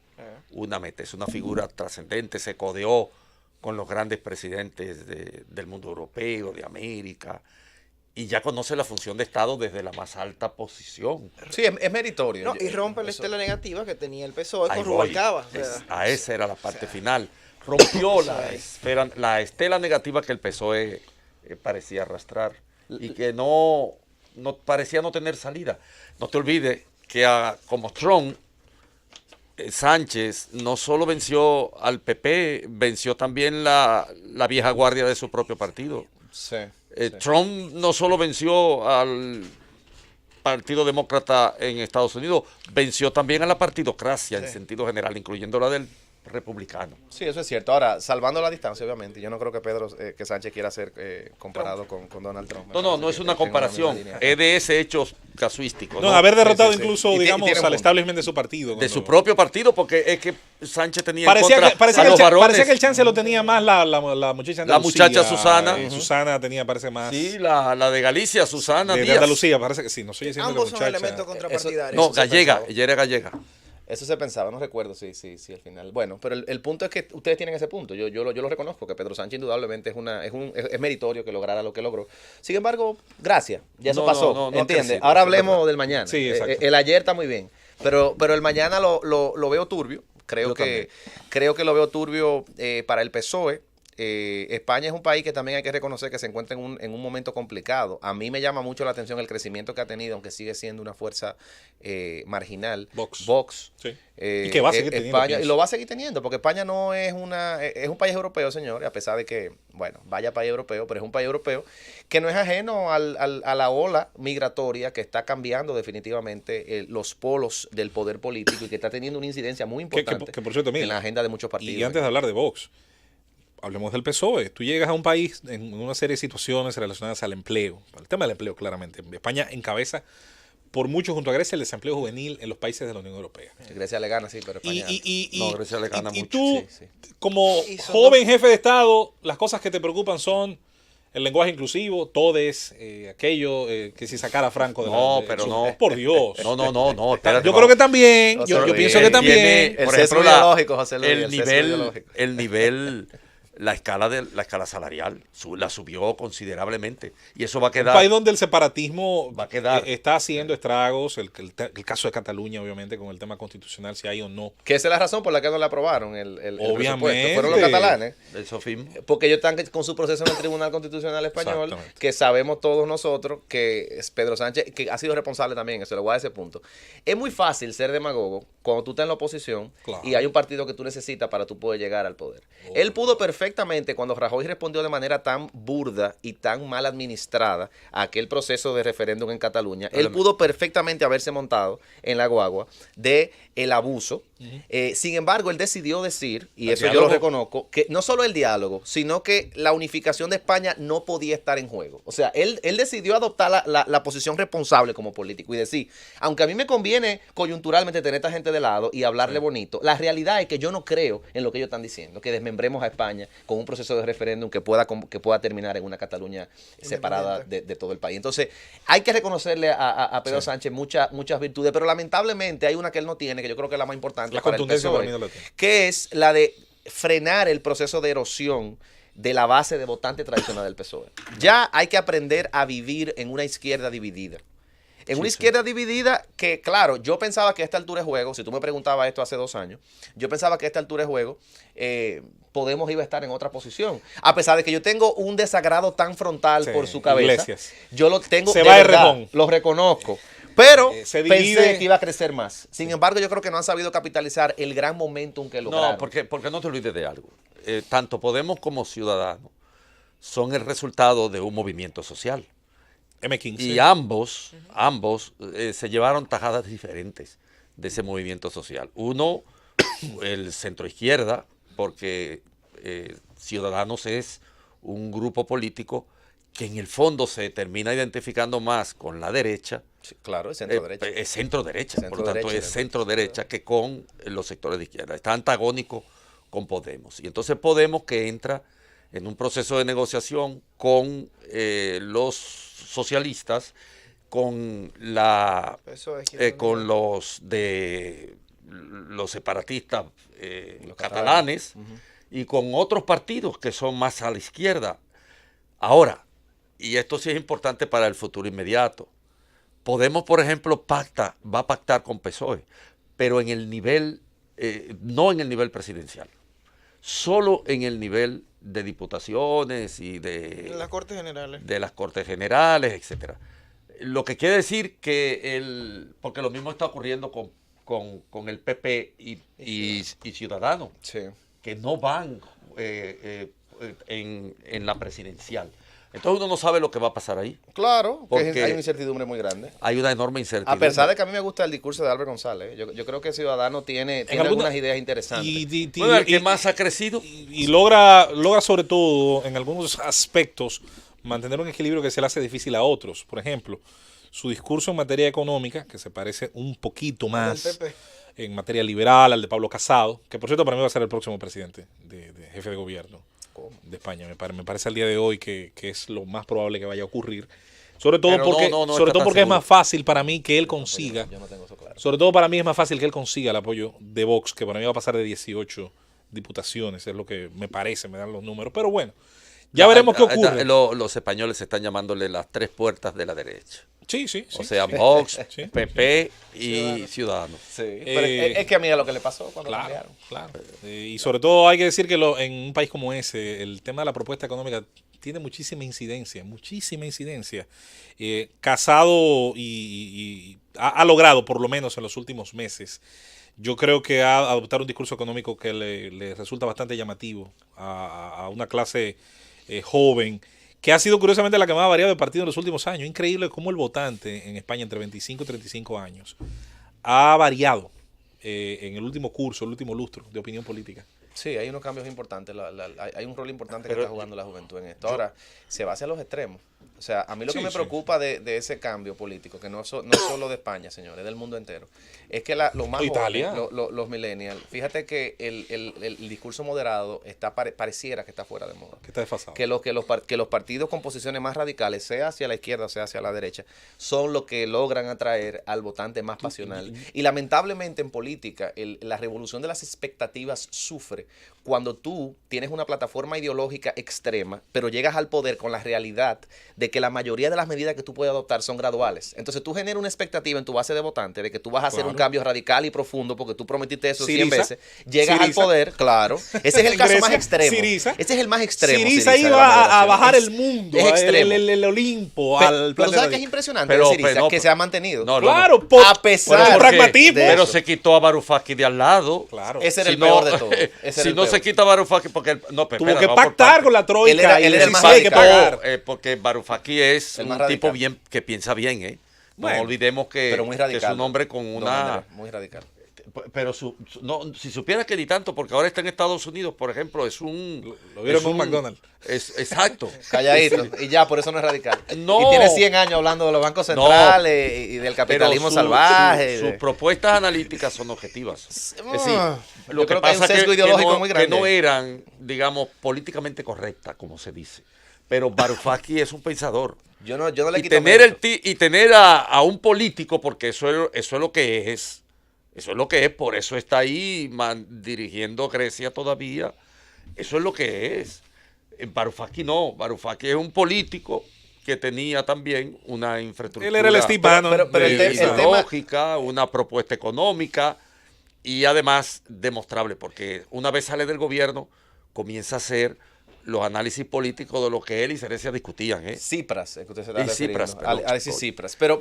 una meta, es una figura trascendente, se codeó con los grandes presidentes del mundo europeo, de América, y ya conoce la función de Estado desde la más alta posición. Sí, es meritorio. No, y rompe la estela negativa que tenía el PSOE Ahí con voy. Rubalcaba. A esa era la parte final. Rompió la estela negativa que el PSOE parecía arrastrar y que no parecía no tener salida. No te olvides que como Trump, Sánchez no solo venció al PP, venció también la vieja guardia de su propio partido. Sí. Trump no solo venció al Partido Demócrata en Estados Unidos, venció también a la partidocracia en sentido general, incluyendo la del republicano. Sí, eso es cierto. Ahora, salvando la distancia, obviamente, yo no creo que Sánchez quiera ser comparado con Donald Trump. No es una comparación, es de ese hecho casuístico. No, haber derrotado Sí, sí, sí. incluso, Y digamos, tiene un al punto. establishment de su partido. de cuando- su propio partido, porque es que Sánchez tenía en Parecía contra que, parecía, a que el los chan- varones. parecía que el chance lo tenía más la muchacha La muchacha Andalucía, Susana. Susana tenía, parece más. Sí, la de Galicia, Susana de Díaz. Andalucía, parece que sí. No estoy diciendo Ambos que son muchacha. elementos contrapartidarios. No, Eso se gallega, pensaba. ella era gallega. Eso se pensaba, no recuerdo si al final. Bueno, pero el punto es que ustedes tienen ese punto. Yo lo reconozco, que Pedro Sánchez indudablemente es meriitorio que lograra lo que logró. Sin embargo, gracias. Ya eso No, pasó. no ha ¿Entiendes? crecido, Ahora eso es hablemos verdad. del mañana. Sí, exacto. El ayer está muy bien. Pero el mañana lo veo turbio. Yo también. Creo que lo veo turbio para el PSOE. España es un país que también hay que reconocer que se encuentra en un momento complicado. A mí me llama mucho la atención el crecimiento que ha tenido, aunque sigue siendo una fuerza marginal. Vox. Sí. Y que va a seguir teniendo, España, pienso. y lo va a seguir teniendo, porque España no es es un país europeo, señores, a pesar de que, bueno, vaya país europeo, pero es un país europeo que no es ajeno a la ola migratoria que está cambiando definitivamente los polos del poder político y que está teniendo una incidencia muy importante que por cierto, mira, en la agenda de muchos partidos. Y antes de hablar de Vox, hablemos del PSOE. Tú llegas a un país en una serie de situaciones relacionadas al empleo. El tema del empleo, claramente. España encabeza por mucho junto a Grecia el desempleo juvenil en los países de la Unión Europea. Grecia le gana, sí, pero España... No, Grecia le gana y mucho. tú, Sí, sí. como Y son joven jefe de Estado, las cosas que te preocupan son el lenguaje inclusivo, todes, aquello que si sacara a Franco de No, de pero su- no. Por Dios. No, espérate. Yo creo que también, José yo Luis, pienso que también. Tiene, El por sesgo ejemplo, ideológico, José Luis, el sesgo ideológico. el nivel, la escala salarial la subió considerablemente. Y eso va a Un quedar. país donde el separatismo Va a quedar. está haciendo estragos, el caso de Cataluña, obviamente, con el tema constitucional, si hay o no. Que esa es la razón por la que no le aprobaron el Obviamente. presupuesto. Fueron los catalanes. El sofismo. Porque ellos están con su proceso en el Tribunal Constitucional Español, Exactamente. que sabemos todos nosotros que es Pedro Sánchez, que ha sido responsable también, eso le voy a dar ese punto. Es muy fácil ser demagogo cuando tú estás en la oposición Claro. y hay un partido que tú necesitas para tú poder llegar al poder. Él pudo perfectamente, cuando Rajoy respondió de manera tan burda y tan mal administrada a aquel proceso de referéndum en Cataluña, él pudo perfectamente haberse montado en la guagua de el abuso. Sin embargo, él decidió decir, y El eso yo diálogo. lo reconozco, que no solo el diálogo, sino que la unificación de España no podía estar en juego. O sea, él decidió adoptar la posición responsable como político y decir, aunque a mí me conviene coyunturalmente tener a esta gente de lado y hablarle bonito, la realidad es que yo no creo en lo que ellos están diciendo, que desmembremos a España con un proceso de referéndum que pueda terminar en una Cataluña separada de todo el país. Entonces, hay que reconocerle a Pedro Sánchez muchas virtudes, pero lamentablemente hay una que él no tiene, que yo creo que es la más importante La para el contundencia PSOE, para mí no la tiene. que es la de frenar el proceso de erosión de la base de votante tradicional del PSOE. Ya hay que aprender a vivir en una izquierda dividida. En una izquierda dividida que, claro, yo pensaba que a esta altura de juego, si tú me preguntabas esto hace 2 años, yo pensaba que a esta altura de juego Podemos iba a estar en otra posición. A pesar de que yo tengo un desagrado tan frontal Sí, por su cabeza, Iglesias. yo lo tengo, Se de va de verdad, remón. lo reconozco. Pero Se pensé divide. que iba a crecer más. Sin embargo, yo creo que no han sabido capitalizar el gran momentum que lograron. No, porque no te olvides de algo. Tanto Podemos como Ciudadanos son el resultado de un movimiento social. M15. Y ambos se llevaron tajadas diferentes de ese movimiento social. Uno, el centroizquierda, porque Ciudadanos es un grupo político que en el fondo se termina identificando más con la derecha. Sí, claro, es centro-derecha. Es centro-derecha, por lo tanto Centro-derecha, es centro-derecha que con los sectores de izquierda. Está antagónico con Podemos. Y entonces Podemos que entra en un proceso de negociación con los socialistas, con Eso es con los separatistas Los catalanes y con otros partidos que son más a la izquierda. Ahora, y esto sí es importante para el futuro inmediato, Podemos, por ejemplo, va a pactar con PSOE, pero en el nivel, no en el nivel presidencial, solo en el nivel de diputaciones y en las Cortes Generales. de las Cortes Generales, etcétera. Lo que quiere decir que porque lo mismo está ocurriendo con el PP y Ciudadanos, Sí. que no van en la presidencial. Entonces uno no sabe lo que va a pasar ahí. Claro, Porque hay una incertidumbre muy grande. Hay una enorme A incertidumbre. pesar de que a mí me gusta el discurso de Albert González, yo creo que Ciudadano tiene algunas ideas interesantes. Bueno, el que más ha crecido. y logra sobre todo en algunos aspectos mantener un equilibrio que se le hace difícil a otros. Por ejemplo, su discurso en materia económica, que se parece un poquito más en materia liberal al de Pablo Casado, que por cierto para mí va a ser el próximo presidente de jefe de gobierno de España. Me parece al día de hoy que es lo más probable que vaya a ocurrir. Sobre todo Pero porque, no sobre está todo tan porque es seguro. más fácil para mí que él consiga. Yo no tengo eso claro. Sobre todo para mí es más fácil que él consiga el apoyo de Vox, que para mí va a pasar de 18 diputaciones, es lo que me parece, me dan los números. Pero bueno, ya veremos qué ocurre. Los españoles están llamándole las 3 puertas de la derecha. Sí. O sea, Vox, Sí. PP y Ciudadanos. Sí, pero es que a mí es lo que le pasó cuando cambiaron. Claro. Y sobre todo hay que decir que en un país como ese, el tema de la propuesta económica tiene muchísima incidencia. Casado y ha logrado, por lo menos en los últimos meses, yo creo que ha adoptado un discurso económico que le resulta bastante llamativo a una clase joven, que ha sido curiosamente la que más ha variado de partido en los últimos años. Increíble cómo el votante en España entre 25 y 35 años ha variado en el último curso, el último lustro de opinión política. Sí, hay unos cambios importantes, hay un rol importante que está jugando la juventud en esto. Ahora, se va hacia los extremos. O sea, a mí lo que me preocupa de ese cambio político, que no es solo de España, señores, del mundo entero, es que los más Italia. jóvenes, los millennials, fíjate que el discurso moderado pareciera que está fuera de moda. Que está desfasado. Que los partidos con posiciones más radicales, sea hacia la izquierda o sea hacia la derecha, son los que logran atraer al votante más pasional. Y lamentablemente en política, la revolución de las expectativas sufre cuando tú tienes una plataforma ideológica extrema, pero llegas al poder con la realidad de que la mayoría de las medidas que tú puedes adoptar son graduales. Entonces tú generas una expectativa en tu base de votantes de que tú vas a hacer un cambio radical y profundo porque tú prometiste eso 100 veces. Llegas al poder, claro. Ese es el caso más extremo. Syriza. Ese es el más extremo. Syriza Syriza, iba a bajar el mundo, es extremo. el Olimpo, Pero al tú planeta. sabes que es impresionante Pero- de Syriza, pero- que se ha mantenido. Claro, a pesar por pragmatismo. de Pero eso. se quitó a Varoufakis de al lado. Claro. Ese era Si el no- peor de todo. Ese era Si el no peor. se quita Varoufakis, porque Tuvo que pactar con la troika. Él era el y más sí, hay que radical. pagar. Porque Varoufakis es El un más tipo radical. bien que piensa bien, ¿eh? No Bueno, olvidemos Pero muy que es radical. un hombre con Don una... Andrés, muy radical. Pero si supiera que ni tanto, porque ahora está en Estados Unidos, por ejemplo, es un... Lo vieron es en un McDonald's. Exacto. Calladito. Y ya, por eso no es radical. No. Y tiene 100 años hablando de los bancos No. centrales y del capitalismo Pero salvaje. sus propuestas analíticas son objetivas. Es decir, Yo lo que creo que hay un pasa sesgo ideológico muy grande. que no eran, digamos, políticamente correctas, como se dice. Pero Varoufakis es un pensador. Yo no le Y quito tener, mérito. y tener a un político, porque eso es lo que es. Eso es lo que es, por eso está ahí dirigiendo Grecia todavía. Eso es lo que es. Varoufakis no. Varoufakis es un político que tenía también una infraestructura Él era el Steve Bannon. pero el tema- ideológica, una propuesta económica y además demostrable, porque una vez sale del gobierno comienza a hacer los análisis políticos de lo que él y Cerecia discutían, ¿eh? Cipras, es que usted se Y está refiriendo. Tsipras, perdón. Alexis Tsipras. Pero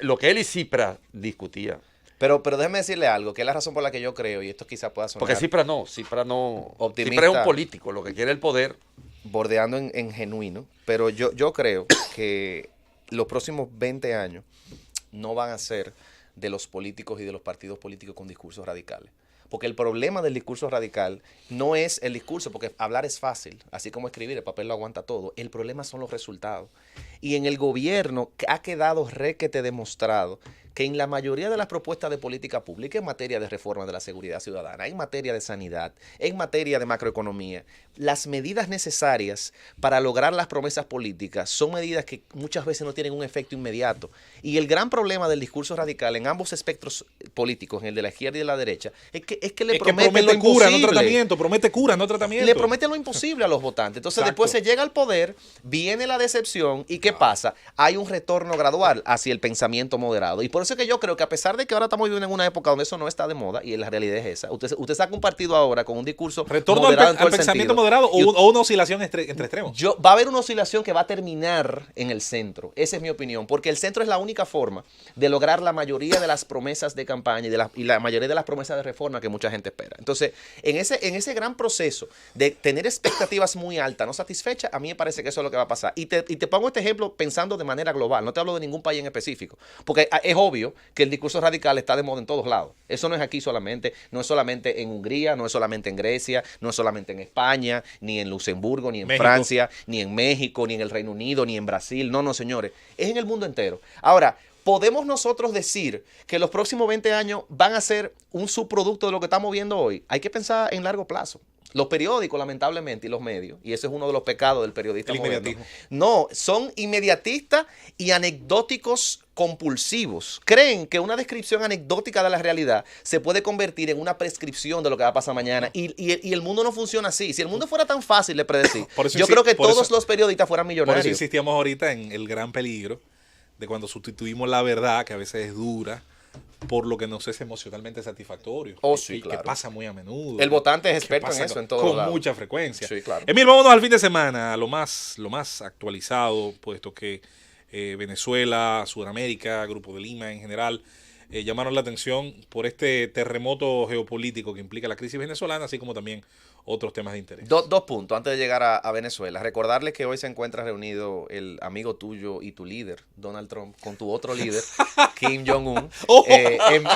Lo que él y Tsipras discutían. déjeme decirle algo, que es la razón por la que yo creo, y esto quizá pueda sonar Porque Tsipras no. Optimista. Tsipras es un político, lo que quiere el poder. bordeando en genuino, pero yo creo que los próximos 20 años no van a ser de los políticos y de los partidos políticos con discursos radicales. Porque el problema del discurso radical no es el discurso, porque hablar es fácil, así como escribir, el papel lo aguanta todo. El problema son los resultados. Y en el gobierno ha quedado requete demostrado que en la mayoría de las propuestas de política pública, en materia de reforma de la seguridad ciudadana, en materia de sanidad, en materia de macroeconomía, las medidas necesarias para lograr las promesas políticas son medidas que muchas veces no tienen un efecto inmediato. Y el gran problema del discurso radical en ambos espectros políticos, en el de la izquierda y de la derecha, es que le prometen lo promete cura, no imposible. tratamiento. Promete cura, no tratamiento. Le prometen lo imposible a los votantes. Entonces Exacto. después se llega al poder, viene la decepción y ¿qué pasa? Hay un retorno gradual hacia el pensamiento moderado. Y por eso es que yo creo que a pesar de que ahora estamos viviendo en una época donde eso no está de moda y la realidad es esa, usted saca un partido ahora con un discurso ¿Retorno moderado en todo al el pensamiento sentido. moderado Y o una oscilación entre extremos? va a haber una oscilación que va a terminar en el centro. Esa es mi opinión. Porque el centro es la única forma de lograr la mayoría de las promesas de campaña y la mayoría de las promesas de reforma que mucha gente espera. Entonces, en ese gran proceso de tener expectativas muy altas, no satisfechas, a mí me parece que eso es lo que va a pasar. Y te pongo este ejemplo pensando de manera global. No te hablo de ningún país en específico. Porque es obvio. obvio que el discurso radical está de moda en todos lados. Eso no es aquí solamente, no es solamente en Hungría, no es solamente en Grecia, no es solamente en España, ni en Luxemburgo, ni en México. Francia, ni en México, ni en el Reino Unido, ni en Brasil. No, señores, es en el mundo entero. Ahora, ¿podemos nosotros decir que los próximos 20 años van a ser un subproducto de lo que estamos viendo hoy? Hay que pensar en largo plazo. Los periódicos, lamentablemente, y los medios, y ese es uno de los pecados del periodista El moderno, inmediatismo. no, son inmediatistas y anecdóticos compulsivos. Creen que una descripción anecdótica de la realidad se puede convertir en una prescripción de lo que va a pasar mañana. Y el mundo no funciona así. Si el mundo fuera tan fácil de predecir, Por eso yo creo que por todos eso- los periodistas fueran Por eso millonarios. insistíamos ahorita en el gran peligro de cuando sustituimos la verdad, que a veces es dura, por lo que nos es emocionalmente satisfactorio. Oh, Y sí, que claro. pasa muy a menudo. El votante es Que experto en pasa eso, en todo con lado. mucha frecuencia. Sí, claro. Emil, vámonos al fin de semana, a lo más actualizado, puesto que Venezuela, Sudamérica, Grupo de Lima en general, llamaron la atención por este terremoto geopolítico que implica la crisis venezolana, así como también otros temas de interés. Dos puntos antes de llegar a Venezuela. Recordarles que hoy se encuentra reunido el amigo tuyo y tu líder, Donald Trump, con tu otro líder, Kim Jong-un,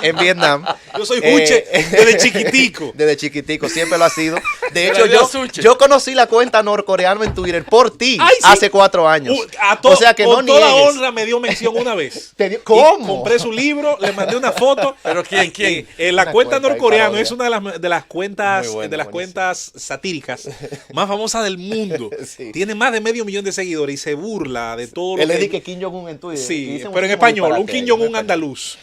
en Vietnam. Yo soy Juche desde chiquitico. Desde chiquitico, siempre lo ha sido. De Se hecho, la dio Suche. yo conocí la cuenta norcoreana en Twitter por ti Ay, sí. hace 4 años. O O sea que no con toda niegues. honra me dio mención una vez. ¿Cómo? Y compré su libro, le mandé una foto. ¿Pero quién? ¿Quién? La Una cuenta cuenta de norcoreana parodia. es una de las cuentas Muy buena, de las buenísima. cuentas satíricas más famosas del mundo. Sí. Tiene más de 500 000 de seguidores y se burla de todo lo Él le que... dice que Kim Jong-un en Twitter. y Sí, dice pero en muchísimo español, un disparate Kim ahí, Jong-un en español. andaluz.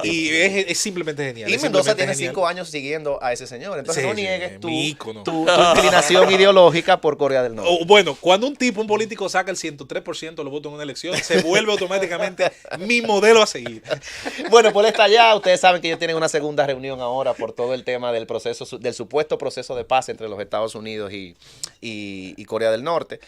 y es simplemente genial. Y es Mendoza simplemente tiene genial. 5 años siguiendo a ese señor. Entonces Sí, no sí, niegues tu mi ícono. inclinación ideológica por Corea del Norte. O, bueno, cuando un político saca el 103% de los votos en una elección, se vuelve automáticamente mi modelo a seguir. Bueno, pues está allá. Ustedes saben que ellos tienen una segunda reunión ahora por todo el tema del proceso, del supuesto proceso de paz entre los Estados Unidos y Corea del Norte.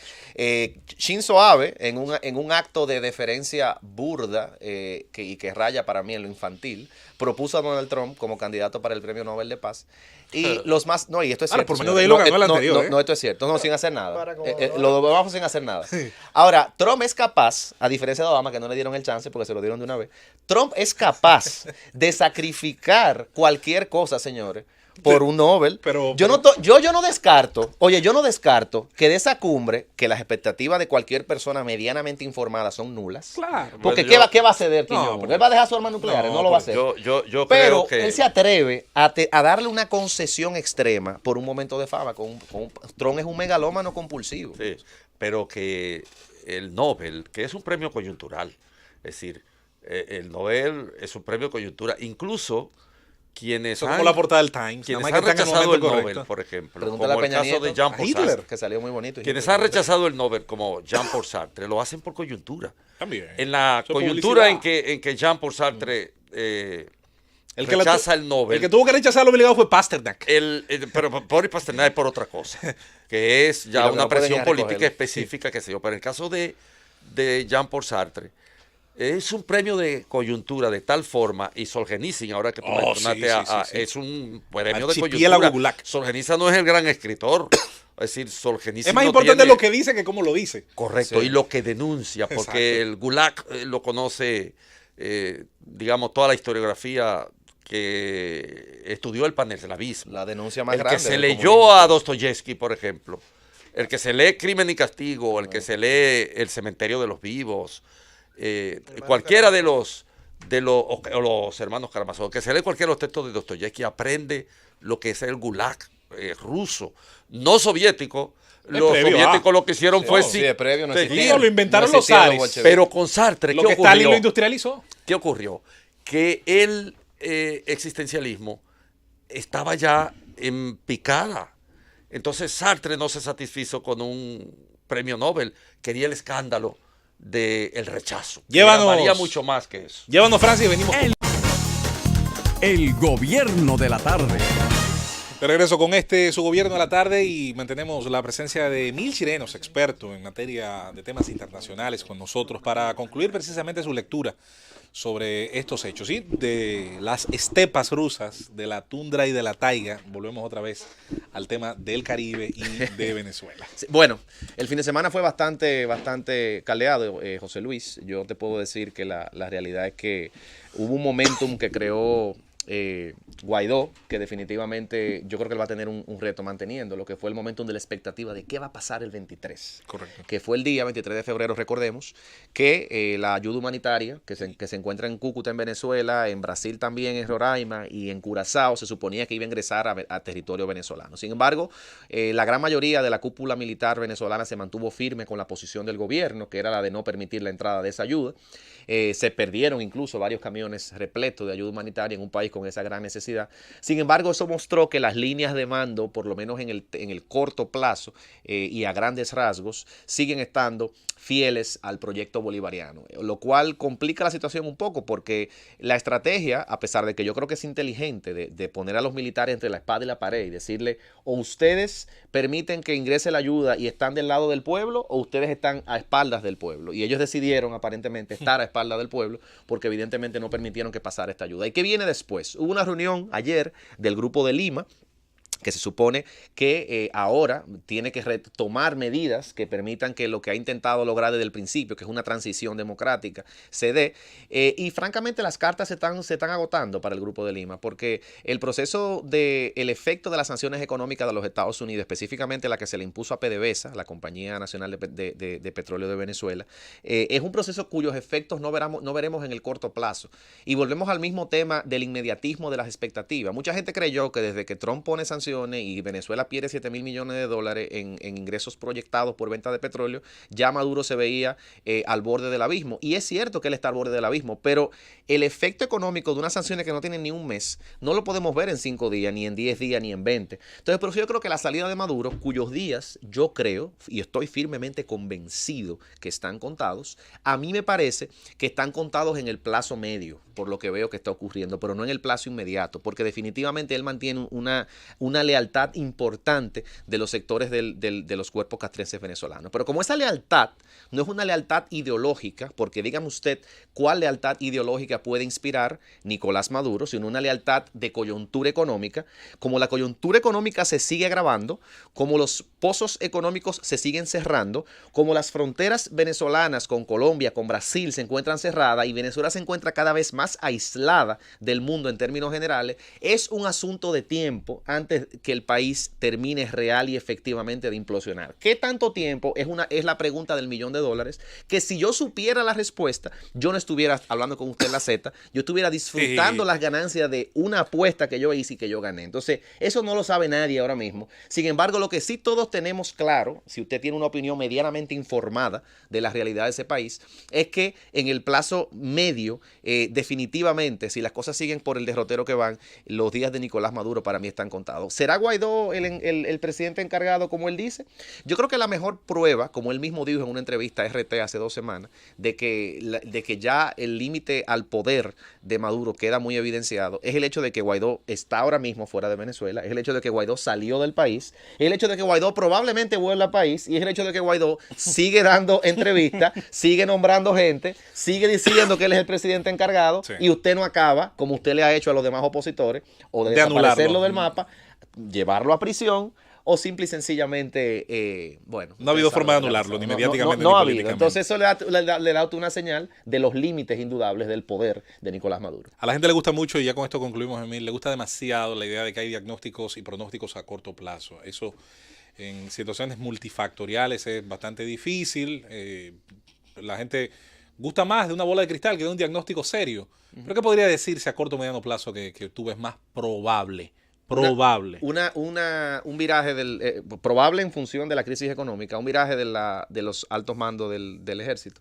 Shinzo Abe, en un acto de deferencia burda y que raya para mí en lo infantil, propuso a Donald Trump como candidato para el Premio Nobel de Paz. Y los más... No, y esto es Ahora, cierto. por menos señores. de ahí lo No, ganó el no, anterior, no, ¿eh? no, esto es cierto. No, sin hacer nada. Barack Obama. Lo vamos sin hacer nada. Ahora, Trump es capaz, a diferencia de Obama, que no le dieron el chance porque se lo dieron de una vez, Trump es capaz de sacrificar cualquier cosa, señores, por un Nobel. Yo no descarto, yo no descarto que de esa cumbre, que las expectativas de cualquier persona medianamente informada son nulas. Claro. Porque Bueno, ¿qué va a ceder Kim No, Jong-un? porque- Él va a dejar su arma nuclear, no lo va a hacer. Yo Pero creo que... él se atreve a darle una concesión extrema por un momento de fama. Trump es un megalómano compulsivo. Sí, pero que el Nobel, que es un premio coyuntural, es decir, el Nobel es un premio coyuntural, incluso quienes Eso es como la portada del Times. quienes nada más han que está en rechazado el momento Nobel, correcto. por ejemplo, Pregúntale como a el Peña caso de Nieto, Jean a Paul Hitler. Sartre. Que salió muy bonito. Quienes han rechazado el Nobel, como Jean Paul Sartre, lo hacen por coyuntura. También. En la Eso es coyuntura publicidad. en que Jean Paul Sartre El que la rechaza tu- el Nobel. El que tuvo que rechazarlo obligado fue Pasternak. Pero por Pasternak es por otra cosa, que es Y ya lo que una no pueden presión es política recogerlo. específica, que sé yo. Pero en el caso de Jean Paul Sartre, es un premio de coyuntura de tal forma, y Solzhenitsyn, ahora que tú Oh, mencionaste, sí. es un premio de Archipiélago coyuntura. Gulag. Solzhenitsyn no es el gran escritor, es decir, Solzhenitsyn Es más no importante tiene- lo que dice que cómo lo dice. Correcto, Sí. y lo que denuncia, porque Exacto. el Gulag lo conoce, digamos, toda la historiografía que estudió el paneslavismo. La denuncia más El grande. que se del leyó comunismo. a Dostoyevsky, por ejemplo, el que se lee Crimen y Castigo, el que se lee El Cementerio de los Vivos, cualquiera de los o los hermanos Karamazov, que se lee cualquiera de los textos de Dostoyevsky, aprende lo que es el Gulag ruso, no soviético. Los previo, soviéticos lo que hicieron Sí, fue sí, es previo, no seguir. existía. No, lo inventaron No los existían zares. bolcheviques. Pero con Sartre, Lo ¿qué que Stalin ocurrió? lo industrializó. ¿Qué ocurrió? Que el existencialismo estaba ya en picada. Entonces Sartre no se satisfizo con un premio Nobel, quería el escándalo del rechazo. Llévanos. Llamaría mucho más que eso. Llévanos, Francis, venimos. El gobierno de la tarde. De regreso con su gobierno a la tarde, y mantenemos la presencia de Emil Chirenos, experto en materia de temas internacionales, con nosotros para concluir precisamente su lectura sobre estos hechos, ¿sí? De las estepas rusas, de la tundra y de la taiga. Volvemos otra vez al tema del Caribe y de Venezuela. Sí, bueno, el fin de semana fue bastante caldeado, José Luis. Yo te puedo decir que la realidad es que hubo un momentum que creó Guaidó, que definitivamente yo creo que él va a tener un reto manteniendo lo que fue el momentum de la expectativa de qué va a pasar el 23. Correcto. Que fue el día 23 de febrero, recordemos, que la ayuda humanitaria que se encuentra en Cúcuta, en Venezuela, en Brasil también, en Roraima y en Curazao, se suponía que iba a ingresar a territorio venezolano. Sin embargo, la gran mayoría de la cúpula militar venezolana se mantuvo firme con la posición del gobierno, que era la de no permitir la entrada de esa ayuda. Se perdieron incluso varios camiones repletos de ayuda humanitaria en un país con esa gran necesidad. Sin embargo, eso mostró que las líneas de mando, por lo menos en el corto plazo y a grandes rasgos, siguen estando fieles al proyecto bolivariano, lo cual complica la situación un poco, porque la estrategia, a pesar de que yo creo que es inteligente, de poner a los militares entre la espada y la pared y decirle: o ustedes permiten que ingrese la ayuda y están del lado del pueblo, o ustedes están a espaldas del pueblo. Y ellos decidieron aparentemente estar a espaldas del pueblo, porque evidentemente no permitieron que pasara esta ayuda. ¿Y qué viene después? Hubo una reunión ayer del Grupo de Lima, que se supone que ahora tiene que tomar medidas que permitan que lo que ha intentado lograr desde el principio, que es una transición democrática, se dé. Y francamente las cartas se están agotando para el Grupo de Lima, porque el proceso del efecto de las sanciones económicas de los Estados Unidos, específicamente la que se le impuso a PDVSA, la Compañía Nacional de Petróleo de Venezuela, es un proceso cuyos efectos no veremos en el corto plazo. Y volvemos al mismo tema del inmediatismo de las expectativas. Mucha gente creyó que desde que Trump pone sanciones y Venezuela pierde $7,000 millones en ingresos proyectados por venta de petróleo, ya Maduro se veía al borde del abismo. Y es cierto que él está al borde del abismo, pero el efecto económico de unas sanciones que no tienen ni un mes no lo podemos ver en 5 días, ni en 10 días, ni en 20. Entonces, por eso yo creo que la salida de Maduro, cuyos días yo creo y estoy firmemente convencido que están contados, a mí me parece que están contados en el plazo medio, por lo que veo que está ocurriendo, pero no en el plazo inmediato, porque definitivamente él mantiene una lealtad importante de los sectores de los cuerpos castrenses venezolanos. Pero como esa lealtad no es una lealtad ideológica, porque dígame usted cuál lealtad ideológica puede inspirar Nicolás Maduro, sino una lealtad de coyuntura económica, como la coyuntura económica se sigue agravando, como los pozos económicos se siguen cerrando, como las fronteras venezolanas con Colombia, con Brasil se encuentran cerradas y Venezuela se encuentra cada vez más aislada del mundo en términos generales, es un asunto de tiempo antes que el país termine real y efectivamente de implosionar. ¿Qué tanto tiempo? Es la pregunta del $1.000.000, que si yo supiera la respuesta, yo no estuviera hablando con usted en la Z, yo estuviera disfrutando las ganancias de una apuesta que yo hice y que yo gané. Entonces, eso no lo sabe nadie ahora mismo. Sin embargo, lo que sí todos tenemos claro, si usted tiene una opinión medianamente informada de la realidad de ese país, es que en el plazo medio, definitivamente, si las cosas siguen por el derrotero que van, los días de Nicolás Maduro para mí están contados. ¿Será Guaidó el presidente encargado, como él dice? Yo creo que la mejor prueba, como él mismo dijo en una entrevista a RT hace 2 semanas, de que ya el límite al poder de Maduro queda muy evidenciado, es el hecho de que Guaidó está ahora mismo fuera de Venezuela, es el hecho de que Guaidó salió del país, es el hecho de que Guaidó probablemente vuelva al país, y es el hecho de que Guaidó sigue dando entrevistas, sigue nombrando gente, sigue diciendo que él es el presidente encargado, sí. Y usted no acaba, como usted le ha hecho a los demás opositores, o de desaparecerlo del mapa, llevarlo a prisión, o simple y sencillamente, bueno. No ha habido forma de anularlo, ni mediáticamente no ni ha políticamente. Habido. Entonces eso le da una señal de los límites indudables del poder de Nicolás Maduro. A la gente le gusta mucho, y ya con esto concluimos, Emil, le gusta demasiado la idea de que hay diagnósticos y pronósticos a corto plazo. Eso en situaciones multifactoriales es bastante difícil. La gente gusta más de una bola de cristal que de un diagnóstico serio. ¿Pero qué podría decirse a corto o mediano plazo que tú ves más probable? Un viraje probable en función de la crisis económica, un viraje de los altos mandos del ejército,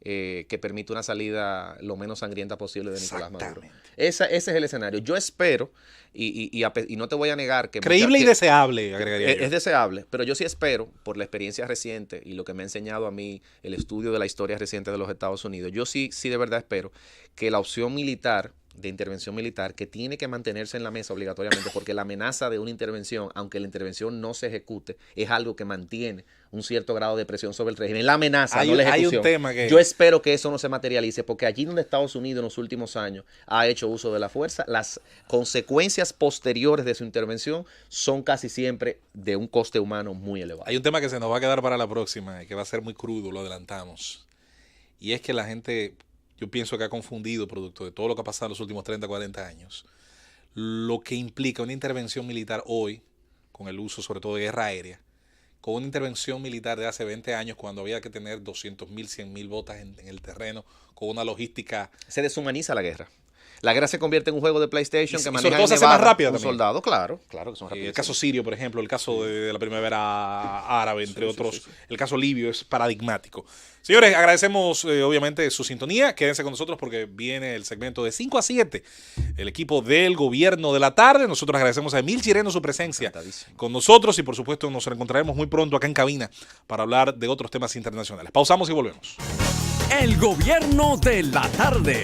que permite una salida lo menos sangrienta posible de Nicolás Maduro. Ese es el escenario. Yo espero, y no te voy a negar que... Creíble y deseable, agregaría yo. Es deseable, pero yo sí espero, por la experiencia reciente y lo que me ha enseñado a mí el estudio de la historia reciente de los Estados Unidos, yo sí de verdad espero que la opción militar de intervención militar que tiene que mantenerse en la mesa obligatoriamente, porque la amenaza de una intervención, aunque la intervención no se ejecute, es algo que mantiene un cierto grado de presión sobre el régimen. La amenaza, no la ejecución. Hay un tema que... Yo espero que eso no se materialice, porque allí donde Estados Unidos en los últimos años ha hecho uso de la fuerza, las consecuencias posteriores de su intervención son casi siempre de un coste humano muy elevado. Hay un tema que se nos va a quedar para la próxima y que va a ser muy crudo, lo adelantamos. Y es que la gente, yo pienso que ha confundido, producto de todo lo que ha pasado en los últimos 30, 40 años, lo que implica una intervención militar hoy, con el uso sobre todo de guerra aérea, con una intervención militar de hace 20 años, cuando había que tener 200.000, 100.000 botas en el terreno, con una logística... Se deshumaniza la guerra. La guerra se convierte en un juego de PlayStation que maneja sobre todo se hace Nevada, más rápida un también. soldado, claro que son rápidos. El caso sirio, por ejemplo, el caso de la primavera árabe, entre otros. El caso libio es paradigmático. Señores, agradecemos obviamente su sintonía. Quédense con nosotros porque viene el segmento de 5 a 7. El equipo del Gobierno de la Tarde. Nosotros agradecemos a Emil Chireno su presencia con nosotros y por supuesto nos reencontraremos muy pronto acá en cabina para hablar de otros temas internacionales. Pausamos y volvemos. El Gobierno de la Tarde.